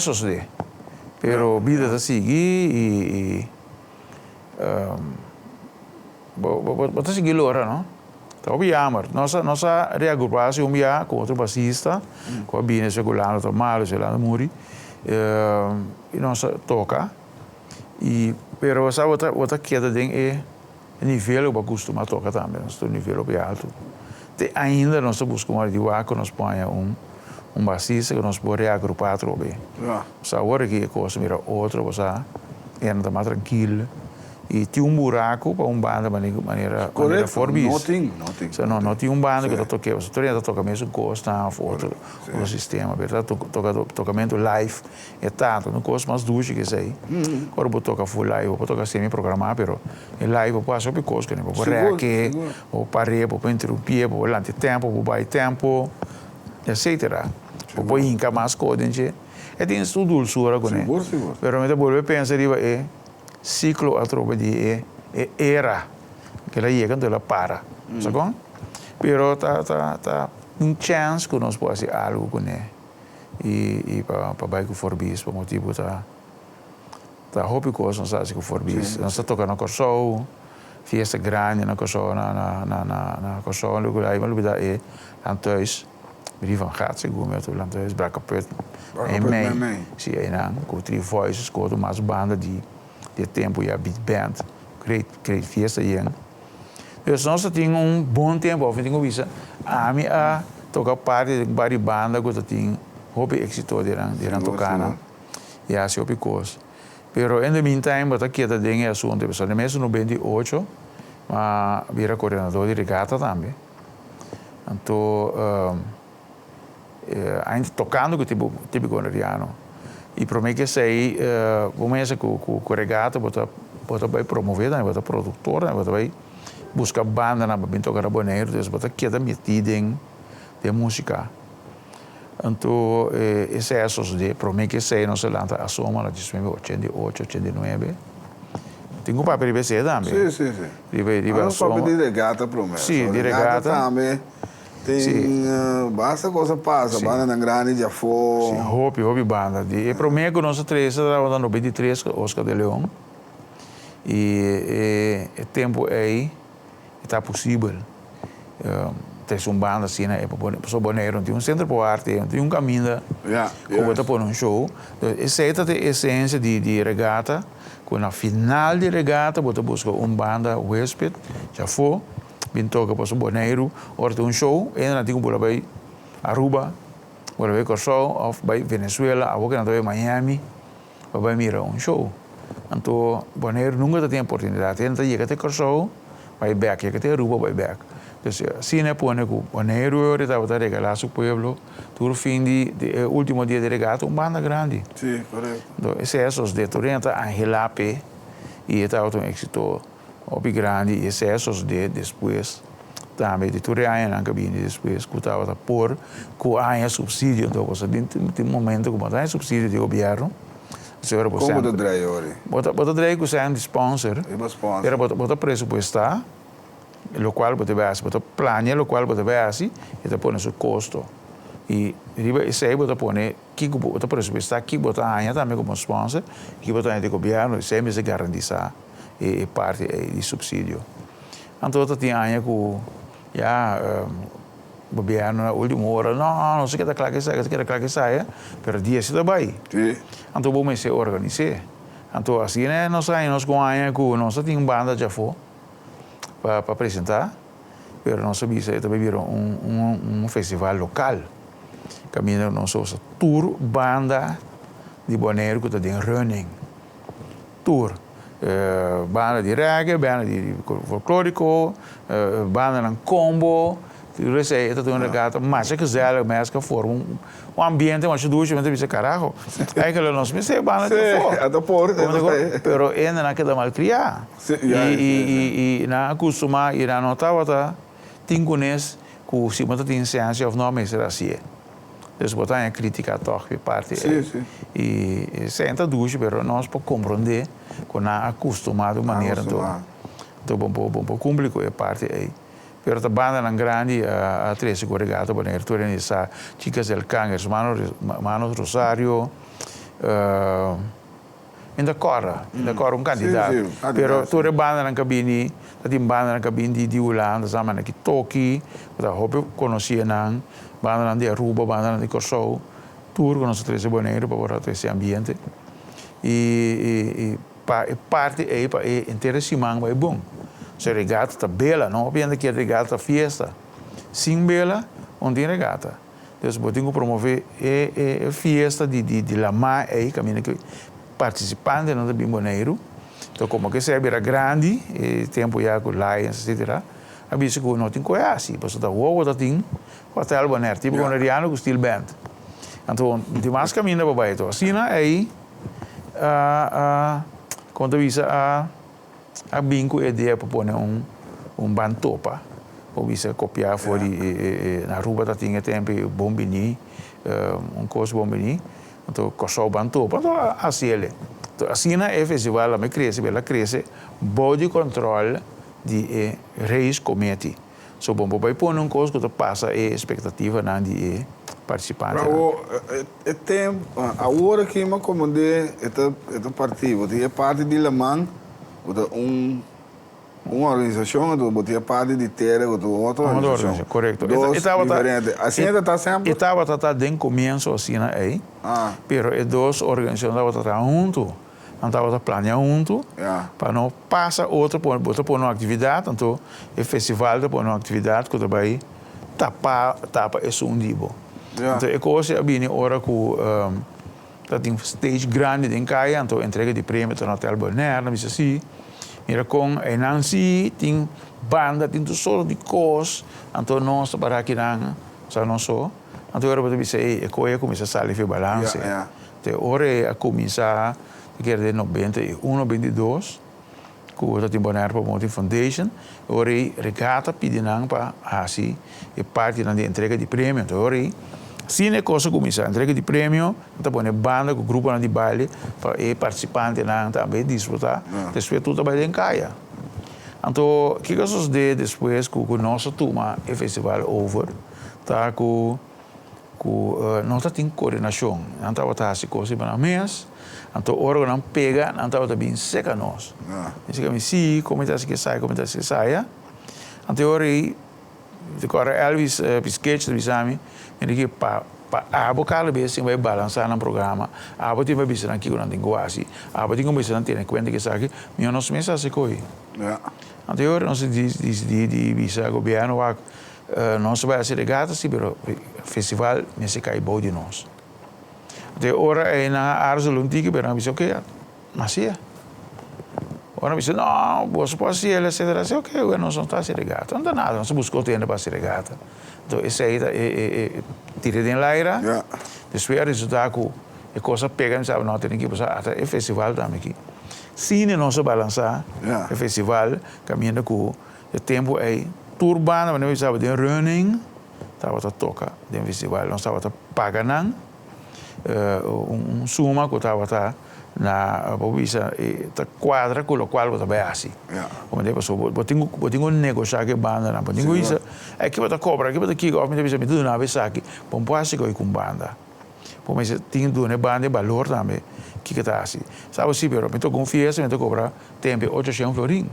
pero, vida está seguir e bota seguir agora, não? Então, o jammer, nossa reagrupação com outro bassista, com a Bine Segulano, Tomalo, Segulano Muri, e nós toca, pero, essa outra queda é nível que eu costumo tocar também, nós temos nível bem alto. Ainda nós buscamos de que nós ponhamos bassista que nós podemos reagrupar bem. Agora que a coisa mira outra, você entra mais tranquilo. E tinha buraco para banda de maneira forbis. Não tinha banda que toque, você toca mesmo costa, outro sistema, verdade? Tocamento live é tanto, não costa mais duche que sei. Agora vou tocar full live, vou tocar semi-programado, pero em live eu passo por coisa, vou reaque, vou parar, vou interromper, vou lançar tempo, vou baixar tempo. etc. Poi inca mais codenche. E tem sua dulçura com ele. Seguro. Pero me vuelve a pensar é ciclo a tropa de era que ela chega então ela para, sabe? Pero tá chance que nós podemos fazer algo com ele e para baixo forbis por motivo tá hobby coisa nós sabe que forbis nós tá tocando com show festa grande na coisa na coisa lugar aí mas lugar é thuis die van gaat se goed met de thuis Brakapet em mei sim aí não com Three Voices com mais banda de tempo e a big band great festa aí dus nós temos bom tempo of tenho visto a mim a tocar parte de várias bandas que tem hobby éxito de tocar e assim hobby coisa pero in the meantime bota que tá dentro assunto pessoal mesmo no 28 mas vira coordenador de regata também então ainda tocando com tipo gondoriano e para mim que sei começa com regata bota vai promover bota produtora bota vai buscar banda na bem tocar aboneiro então bota que tá metido de música então esse é só de para mim que sei não se lança a soma na 88 89 tenho um papel de BC também sim riba papel de regata promessa sim de regata também tem basta coisa passa banda na grande já foi sim hobby banda e para mim que nós três estava dando 93 Oscar de Leão e tempo aí está possível tem banda assim né para boneiro tem centro para arte tem caminho como está por show essa é a essência de regata com a final de regata você busca banda hóspede já foi bem toca para boneiro ou tem show e não tem por aí Aruba por aí show of by Venezuela a outra não Miami para mirar show então boneiro nunca tem oportunidade tenta ir até show vai back ir até Aruba vai back então assim é pone com boneiro eu estava regalar seu pueblo todo fim de último dia de regata banda grande sim correto então esse é só de Torrenta Angelape e estava um éxito opi grande e esse é só de depois também de Torreia na cabine depois que estava por com a subsídio então você tem momento como tem subsídio de governo como do driver bota driver que é sponsor era bota presupuestar lo qual você vai bota plano lo qual você vai assim e te põe seu custo e riba esse aí bota põe que bota presupuestar que bota ainda também como sponsor que bota ainda governo sempre se garantiza e parte de subsídio então tem ainda que já governo na última hora não sei que claro que sai pero dia se vai então vamos se organizar então assim né nós com ainda que nós tem banda já foi para apresentar pero nós sabia também virou festival local caminho nós tour banda de boneiro que está em running tour banda de reggae banda de folclórico banda em combo receita de uma regata mas é que zela mas que forma ambiente mas duas mas dice carajo aí que nós me sei banda de for pero ainda não queda mal criar e na costuma ir a notava tá tingunes que se mata tem ciência ou não mas era assim dus botar a crítica toch por parte e senta duas pero nós para compreender com a acostumado maneira então bom público é parte aí pero a banda na grande a três corregata para ir tudo nessa chicas del Cangers Manos Rosario ainda corra candidato pero toda banda na cabine tem banda na cabine de Holanda sama na Toki da hope conhecia não banda de Aruba banda de Corsou tour com nós três boneiro para esse ambiente e parte aí para interessante é bom se regata tá bela não apenas que regata fiesta sim bela onde regata então se botinho promover fiesta de la mar aí caminho que participante não bem boneiro então como que se era grande tempo já com Lions etc a bicho que não tem coisa assim pois da uau da tem hotel boneiro tipo gondoriano com steel band então de mais caminho para baixo assim aí quando visa a binco ideia para pôr band topa bisa copiar voor die na Aruba dat tinha tempo bombini, course bombini, então coçou bantu, então assim ele. Então assim na festival a me cresce, body control de reis comete. So bom vai pôr coisa que passa expectativa na de participante. Tem a hora que me comandei este partido, tinha parte de Le Mans, uma organização, tinha parte de terra, outra organização. Correto. Dos diferentes. Assim está sempre? Estava desde o começo assim aí, pero é duas organizações estava junto. Estava planeando junto, para não passar outra por uma atividade, então o festival por uma atividade que vai tapa esse undibo. Então é coisa bem hora que tem stage grande em Caia, então entrega de prêmio no Hotel Bonaire, mas assim, mira com a Nancy tem banda, tem tudo solo de coisas, então nós para aqui não, não só, então agora você dizer é coisa começa a sair de balanço, então hora a começar que era de 91, 92, que o Tim Bonaire Promoting Foundation, ora regata pedindo para assim e parte da entrega de prêmio, então ora se a coisa começar a entrega de prêmio, então põe banda com grupo de baile para e participante também disfrutar, depois tudo vai em Caia. Então o que sucede depois que o nosso turma o festival over, tá com nós tem coordenação, então tá assim coisa para mês. Então, o órgão pega, então está bem seca nós. Então, se como está que sai. Então, agora Elvis Pisquete, bisami, ele que para abo cada vez vai balançar no programa, abo tem vai bisar aqui quando tem quase, abo tem como bisar ter conta que sabe, meu nosso mês assim coi. Então, agora nós diz de bisar governo nós vai ser regata, sim, pero festival nesse cai bom de nós. De ora é na Arzoluntique, pero não ok, mas é. Ora me disse, não, você pode ser, etc. Ok, nós não está se regata, não dá nada, nós buscou tempo para se regata. Então, esse aí tira de laira, depois o resultado que a coisa pega, sabe, não tem que passar até o festival também aqui. Cine não se balançar, o festival, caminhando com o tempo aí, turbana, mas não sabe, de running, estava a tocar, de festival, não estava a pagar nada. Suma que estava na bobisa ta quadra com o qual você vai assim. Como depois eu tenho negociar que banda não, tenho isso é que você cobra, que você kick off, me diz me tudo na vez aqui, bom pode ser com banda. Bom mas tem duas banda valor também que está assim. Sabe se pero me tô confiança, me tô cobrar tempo 800 florin.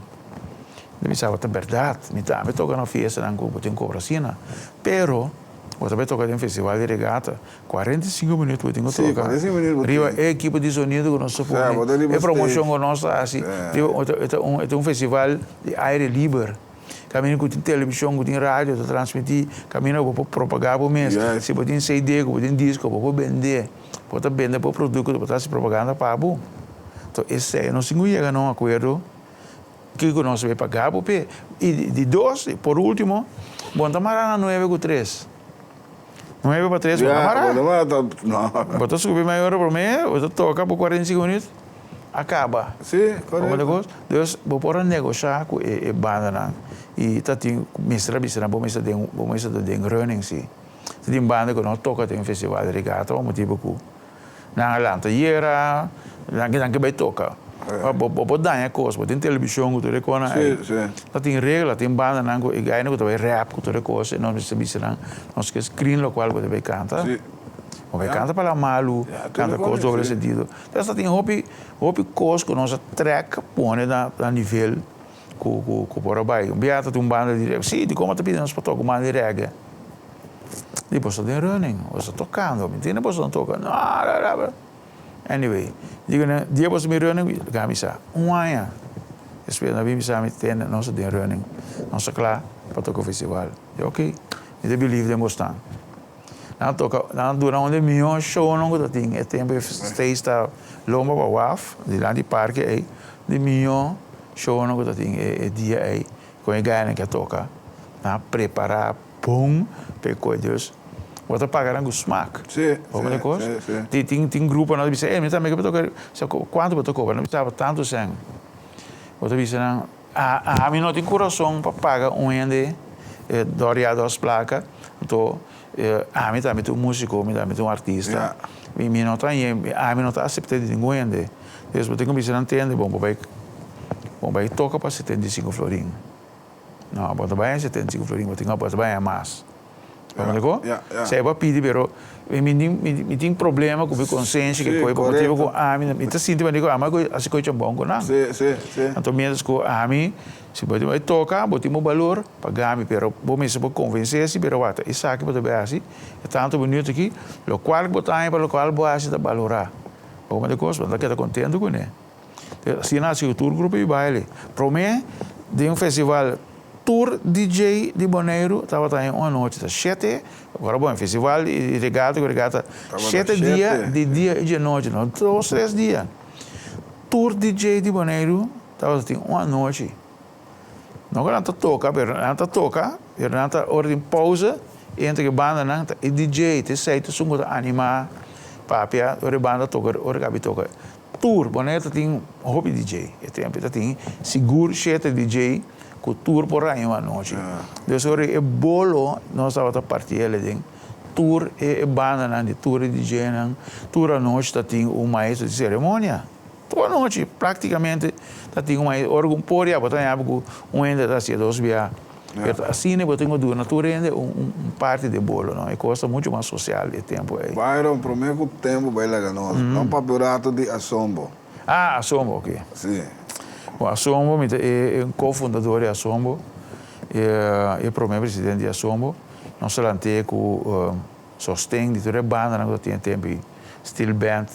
Deve saber a verdade, me toca na fiesta não como tem cobra cena, pero você vai tocar em festival de regata, 45 minutos eu tenho que tocar. 45 minutos. Arriba é equipe de sonido que nós põe, é promoção que nós assim. É festival de aire livre. Caminho com televisão, com rádio, para transmitir, caminho para propagar para o mês. Se você tem CD, se você tem disco, para vender, para vender para produto, para fazer propaganda para o. Então, esse é, nós temos que chegar a um acordo que nós vamos pagar para o pé. E de dois, por último, bom, tamarana 9,3. 9 para 3, não. Botou subir maior para mim, você toca por 45 minutos, acaba. Sim, correto. Deus, vou pôr a negociar com a banda, e tá tem mestra, vamos de running, sim. Tem banda que não toca, tem festival de regata, vamos tipo que na Atlanta, era, na que vai tocar. Vou dar a coisa, tem televisão, que tu reconhece. Tem regra, tem banda, e ganha que tu vai rap, que tu reconhece, não precisa nós que screen lo qual você vai cantar. Vai cantar para malu, canta coisa sobre esse sentido. Então tem hobby coisa que nós track põe na nível que por aí. Beata tem banda de sim, de como te pedimos para tocar uma de reggae. Depois tem running, você tocando, entende? Depois não toca. Anyway, dia você me running, camisa, ano. Depois na bimisa me tem nosso dia running, nossa claro para tocar o festival. Ok, eu believe em gostar. Não toca, não durante o meu show não que tem, é tempo stay está lomba para waf, de lá de parque aí, de meu show não que tem, é dia aí, com a ganha que toca, na preparar, pum, pecou Deus. Você pagar com smack. Sim. Tem grupo na bisa, me também que tocar, quanto você cobra, não estava tanto sangue. Você bisa a mim não tem coração para pagar ende Doria dos placas. Então, a mim também um músico, a mim também um artista. A mim não está aceitando de ninguém. Então, eu tenho que entender, bom, vai tocar para 75 florim. Não, bota bem 75 florim, bota bem mais. Sei para pedir, pero me tem problema com a consciência que foi porque eu com a mim, me tá sentindo digo, mas assim coisa bom não. Sim. Então mesmo com a mim, se pode vai tocar, botamos valor, pagar-me, pero vou me se convencer se pero bata, isso aqui pode ver assim, é tanto bonito aqui, o qual botar para o qual boa se valorar. Como de coisa, tá que tá contente com ele. Assim nasce o tour grupo e baile. Para mim, de um festival Tour DJ de Bonaire, estava em uma noite, 7, agora bom, festival e regata, 7 dias, de dia e de noite, não, 2, 3 dias. Tour DJ de Bonaire, estava em uma noite. Não agora não toca, não hora de pausa, entre a banda e DJ, te sei, te sungo animar, papia, hora banda toca, hora cabe toca. Tour, Bonaire tem hobby DJ, tem seguro 7 DJ, tour por aí uma noite. Então, é bolo, nós estávamos a partir dele, tour e banda, de tour de DJ, tour à noite, tem um maestro de cerimônia. Toda noite, praticamente, tem um maestro, órgão por aí, botar um ainda da cidade, 2 dias. Assim, eu tenho duas natureza, parte de bolo, não? É coisa muito mais social de tempo aí. Byron, prometo que o tempo vai lá, não papelato de Assombo. Ah, Assombo, ok. Sim. O Assombo é um cofundador de Assombo, é o primeiro presidente de Assombo. Nós falamos com sostém de toda a banda, não tem tempo, Steel Band,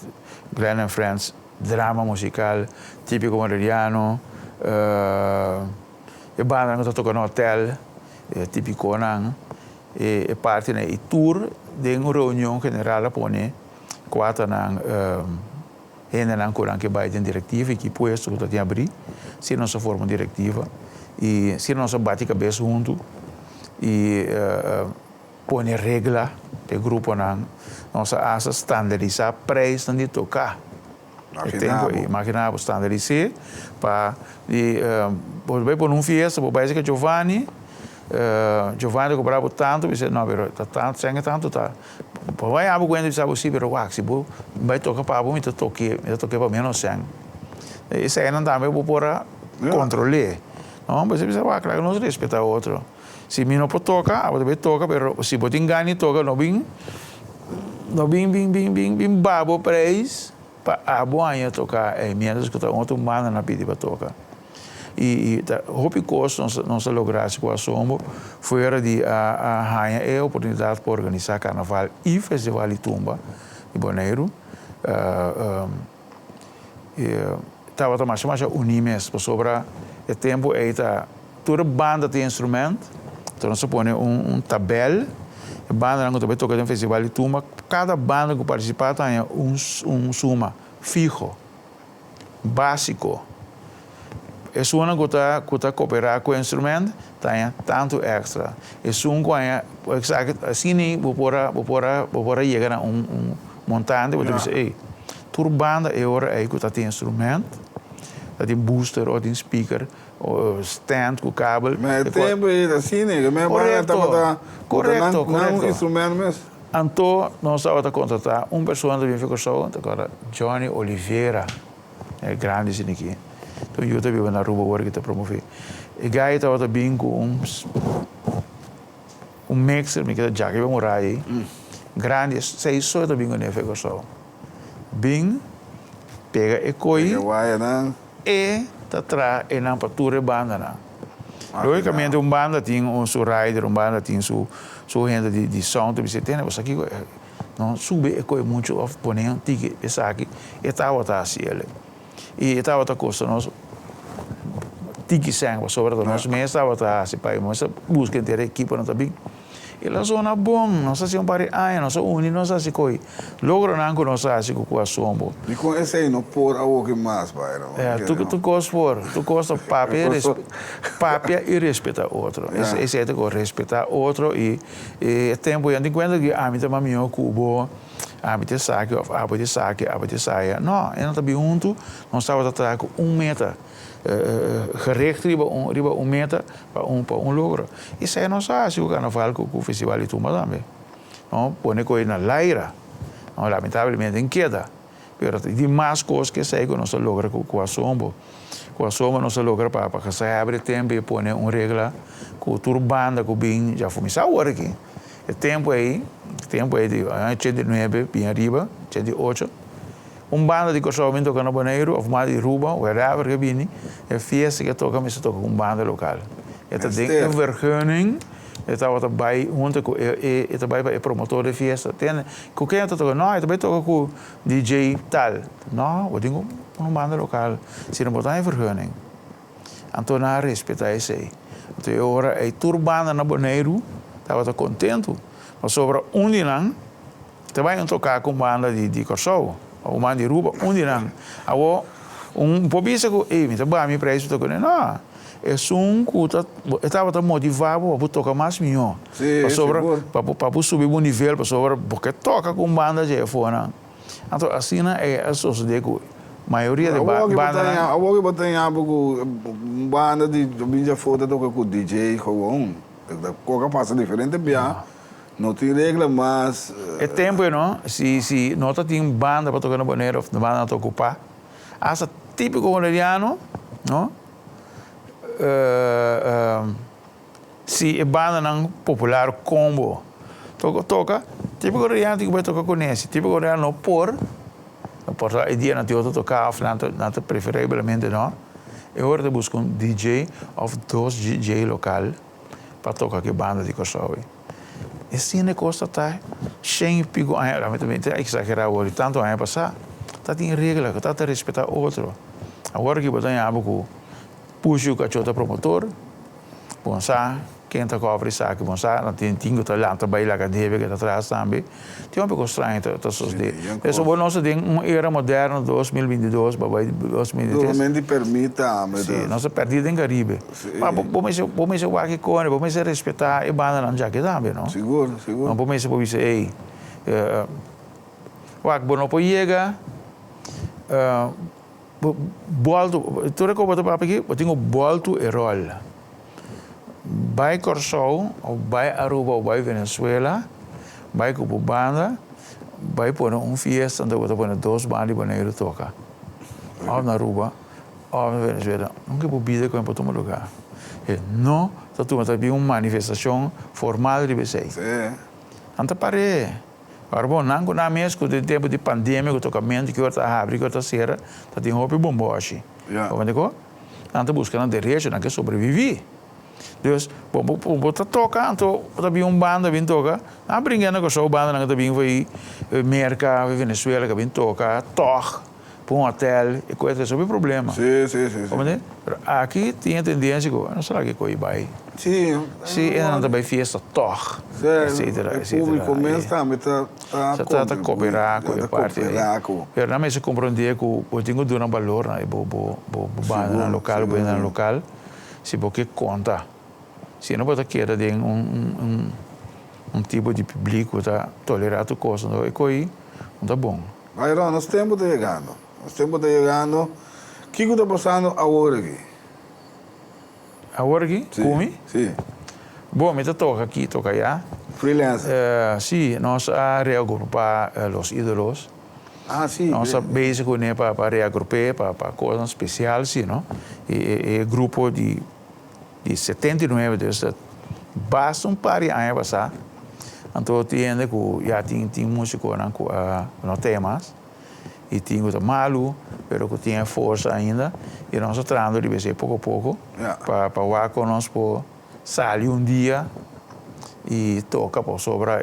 Glenn and Friends, drama musical, típico mariano, a banda não toca no hotel, típico não, e parte né, e tour de uma reunião general a pôr, 4 não. Ainda não corram que vai ter diretiva e que puesto que tem abrir, se não se forma diretiva e se não se bate cabeça junto e põe regra de grupo não, nós asa standardizar preço de tocar. Imaginava standardizar para vai por festa, por que Giovanni comprava tanto, disse não, pero tanto, sem tanto tá. Vai abrir quando ele sabe se pero se vai tocar para mim, eu toquei para menos 100. Isso aí não dá mesmo para controlar. Não, mas você vai claro, nós respeita o outro. Se mim não pode tocar, eu toca, pero se pode enganar toca não bem babo preço para a boa tocar, menos que tá outro manda na pedir para tocar. E hobby cost não se lograsse com a Assombo, fora de a rainha é a oportunidade para organizar carnaval e festival de tumba de Bonaire. Estava mais unimes para sobre o tempo aí toda banda tem instrumento, então se põe tabel, a banda não também toca em festival de tumba, cada banda que participa tem suma fijo, básico. É uma que cooperar com o instrumento, tem tanto extra. É assim, vou por chegar a montante, vou dizer, ei, tua banda é hora aí que tem instrumento, tem booster, ou tem speaker, ou stand com cabo. Mas o tempo é assim, né? Correto. Não instrumento mesmo. Então, nós estamos a contratar pessoa que ficou só, agora Johnny Oliveira, é grande assim aqui. Então, eu também vou na rua agora que está promovendo. E o cara estava bem com mixer, me queda já que vai morar aí. Grande, 6 só também com ele ficou só. Bem, pega e coi. E está atrás e não para tudo banda não. Logicamente, banda tem seu rider, banda tem sua renda de som, você tem, mas aqui não sube e coi muito, põe ticket, essa aqui, e estava assim ele. E estava a custa nós tiki sangue sobre nós mesmo estava a se pai mas busca ter equipe não também e a zona bom nós se um par nós uni nós se coi logo não com nós se com a sombo e com esse aí não por algo que mais vai não tu gosta papia e respeitar outro esse é de respeitar outro e tempo eu enquanto que a mim também me ocupo Abite sake of abite sake, abite saia. No, en dat bij junto, nós estava a tratar 1 meter. Gericht riba 1 meter para um logro. Isso aí não sabe se o carnaval com o festival e tudo também. Não, põe coisa na laira. Não, lamentavelmente em queda. Mas de mais coisas que sei que nós logra com a sombra. Com a sombra nós logra para que se abre tempo e põe regra com turbanda com bem já foi missa hora aqui. O tempo aí de 89 bem arriba, 88. Banda de corsoamento toca no Boneiro, of mais de Ruba, wherever que viene, é fiesta que toca, mas toca banda local. Esta tem uma vergunning, esta wat bij, junto com esta bij promotor de fiesta. Tem, com quem toca? Não, esta bij toca com DJ tal. Não, eu digo banda local. Se não botar em vergunning, então não respeita isso aí. Então agora é turbanda no Boneiro, estava contento, mas sobre dia também tocar com banda de corso. O man di Ruba, dinang. Awo, pobisa ko, minta ba mi preço to kone na. É que estava motivado para tocar mais melhor. Sim, para subir o nível, para sobre porque toca com banda de fora. Então assim é a sociedade que a maioria de banda. Agora que tem algo banda de minha foto toca com DJ com qualquer passa diferente bem. Não tem regra, mas... É tempo, não? Se não tem banda para tocar no Boneiro, a banda não está ocupada. Essa típico honoriano, não? Se a banda não popular combo, toca, típico honoriano tem que tocar com esse. Típico honoriano não por a ideia não tem outra tocar, não preferivelmente, não. Eu agora busco um DJ ou 2 DJ local para tocar com a banda de Kosovo. E cine costa tá sem pico realmente é exagerado hoje tanto ano passado tá tem regra que tá a respeitar outro agora que botar em abo puxo o cachorro promotor pensar quem tá cobre sabe pensar não tem tingo talento para ir lá cadê que tá atrás também tem um pouco estranho tá suceder isso bom nós tem uma era moderna 2022 para 2023 realmente permita sim nós perdida em Caribe mas vamos o que com vamos respeitar e banda não já que também não seguro não vamos dizer ei o que não pode chegar volto tu recobra para aqui eu tenho volto e rol vai Corsol, ou vai Aruba, ou vai Venezuela, vai com a banda, vai pôr fiesta, onde vai pôr 2 bandas de Boneiro tocar. Ou na Aruba, ou na Venezuela. Nunca bebida com para tomar lugar. Não, está havia uma manifestação formal de vocês. Anta pare. Agora, bom, não na mesmo do tempo de pandemia, o tocamento que está abre, que está serra, está tem roupa bomboche. Como anta buscando direito, não quer sobreviver. Dus, bom, toca, então, havia banda vem tocar, brincando com a banda, não também foi América, Venezuela, que vem tocar, toca, para hotel, e coisa sobre problema. Sim. Aqui tinha tendência, não sei lá que coisa vai. Sim. Sim, e não também fiesta, toca, etc. O público mesmo também está cooperar com a parte. Mas não se compreender que eu tenho de dar valor, né, banda local, se você conta. Se não pode querer ter tipo de público que tolerar a coisa, não é coisa, não está bom. Mas, nós temos de chegar. O que está passando agora aqui? Agora aqui? Come? Sim. Bom, me toca aqui, toca allá. Freelancer? Sim, nós reagrupar os ídolos. Sim. Nós basic para reagrupar, para coisas especiais, sim, não? E grupo de 79, dus basta par de anos passar. Então, tinha que já tinha músico no temas. E tinha o malu, pero que tinha força ainda. E nós tratando de ver pouco a pouco. Para o ar conosco, sair dia e toca por sobra.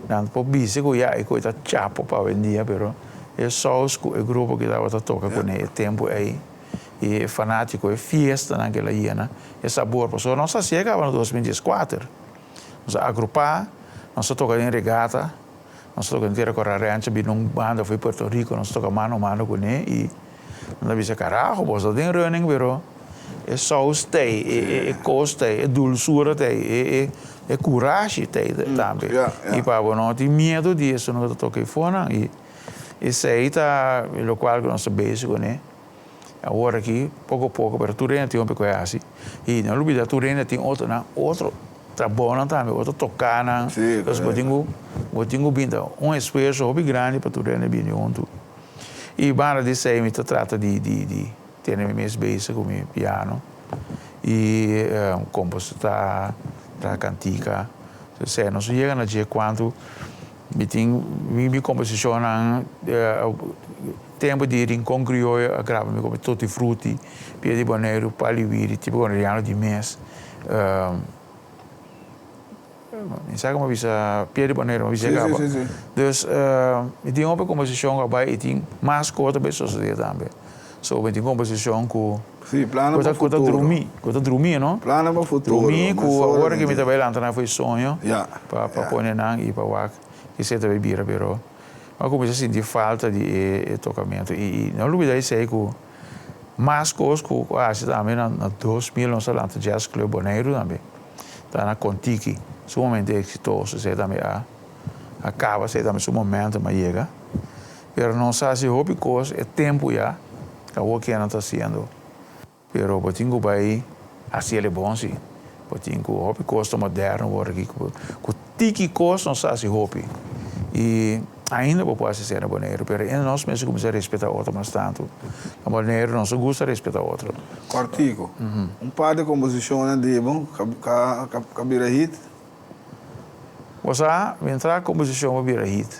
Não por bici que já é coisa chapo para vender, pero é só o grupo que estava toca com o tempo aí. E fanático, é fiesta naquela hiena, é sabor. Porque nós chegamos em 2014, nós agrupar, nós tocamos em regata, nós tocamos em Corarrancha, numa banda foi Puerto Rico, nós tocamos mano a mano com ele, e nós disse, carajo, você tem running, pero é saus tem, é costa, é dulçura tem, é coragem tem também. E para não ter medo disso, não toquei fora. E isso aí tá o qual que nós básico, né? Agora aqui, pouco a pouco, para tu tem um pouco assim. E não olvida, tu tem outro trabalho também, outro tocar, né? Então, eu tenho vindo esforço bem grande para tu vir junto. E para disso aí, me trata de ter minhas bases com o piano e compositar da cantica. Se não chega a dizer quanto me composição tempo de rincon crioulo grava como tutti frutti, pia de boneiro, paliviri, tipo com de mês. Sabe como visa pia de boneiro, visa grava. Então, eu tenho uma composição que vai e tem mais coisa para sociedade também. So, eu tenho composição com plano para futuro. Dormir, não? Plano para futuro. Dormir, agora que me está bailando na foi sonho, para pôr nang e para wak, que se está bebida, pero mas como eu senti falta de tocamento e não olvidei isso aí que mais coisas que quase também na 2000 nós lá no Jazz Club Bonaire também tá na Contiki sumamente exitoso você também acaba você também um momento mas chega pero não sabe se hobby coisa é tempo já que o que não está sendo pero botinho vai assim é bom sim botinho hobby coisa moderno agora aqui com tiki coisa não sabe se hobby e ainda pode ser na Bonaire, mas nós mesmos começamos a respeitar outro mais tanto. Na Bonaire nós gosta de respeitar outro. Cortico, par de composições de bom, cabira hit. Você entrar composição cabira hit,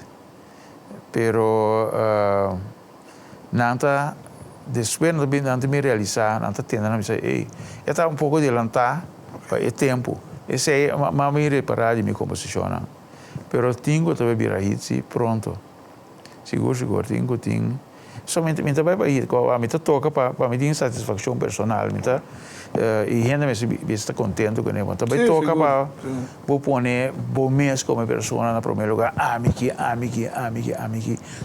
pero nanta depois não me realizar, nanta tendo não me sei, ei, está um pouco adiantar, é tempo. Esse é mas me reparar de minha composição. Pero tenho também vir aí, sim, pronto. Seguro, tenho. Somente me vai para aí, a mim toca para me ter satisfação personal, me e gente me está contente com ele, também toca para vou pôr bom mês como pessoa na primeiro lugar, amici.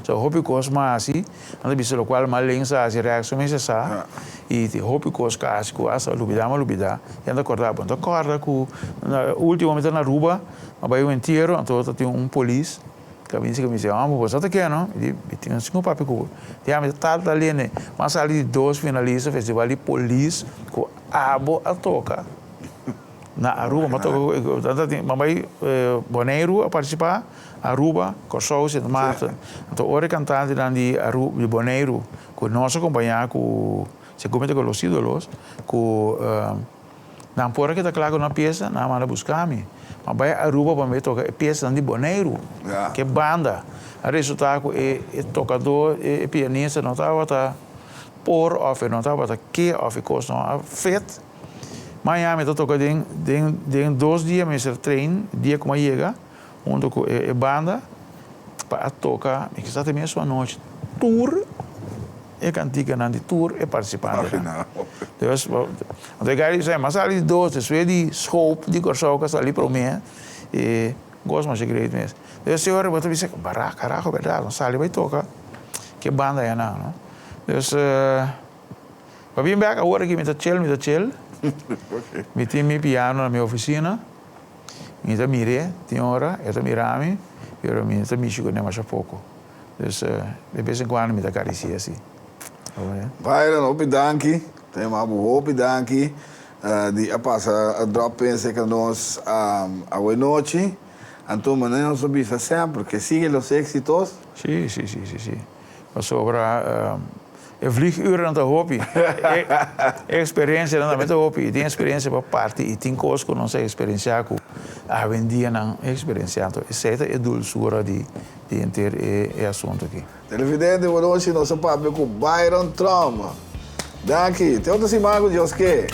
So hope coisa mais assim, anda bicho o qual mais lença as reações essa e hope coisa caso com essa lubida, e anda acordar, bom, acorda com ultimamente na Aruba, mas eu inteiro, então tem polícia que me disse, você está aqui, não? E tinha um papel com ele. Me está ali, né? Mas ali 2 finalistas, festival de polícia, com abo a toca. Na Aruba, mas vai Bonaire a participar, Aruba, Corsou, Santa Marta. Então, hora cantante de Aruba, de Bonaire, com nossa companhia, com se comete com os ídolos, com não pode que está claro na peça, não manda buscar-me. Mas vai a Aruba para me tocar peça de Bonaire, que banda. O resultado é tocador, é pianista, não estava por off, não estava que off coisa não feito. Mas me toca de 2 dias me ser treino, dia como chega, onde é banda para tocar, me que está também sua noite tour. E cantica na de tour e participar. Então, o cara diz, mas ali 2, isso de scope de Corsou, que está ali para mim, e gosto mais de great mesmo. Então, a senhora vai dizer, caraca, verdade, não sabe, vai tocar. Que banda é, não? Então, para vir back, agora que me está chill, me tem meu piano na minha oficina, me está mirando, tem hora, eu está mirando, mas me está mexendo com mais a pouco. Então, de vez em quando me está acariciando assim. Vai, hoop dankie. Tem uma hoop dankie. Die passa a drop pensa que nós a noite. Então, mas não sabia sempre que sigue os éxitos. Sim. Mas sobre vlieguren aan de hoop. Experiência não é hoop. Tem experiência para parte e tem coisas que não sei experienciar que a vendia não experienciado. Isso é dulçura de ter é assunto aqui. Televidente, boa noite. Nosso papo com Byron Trauma. Daqui, tem outra semana com Deus que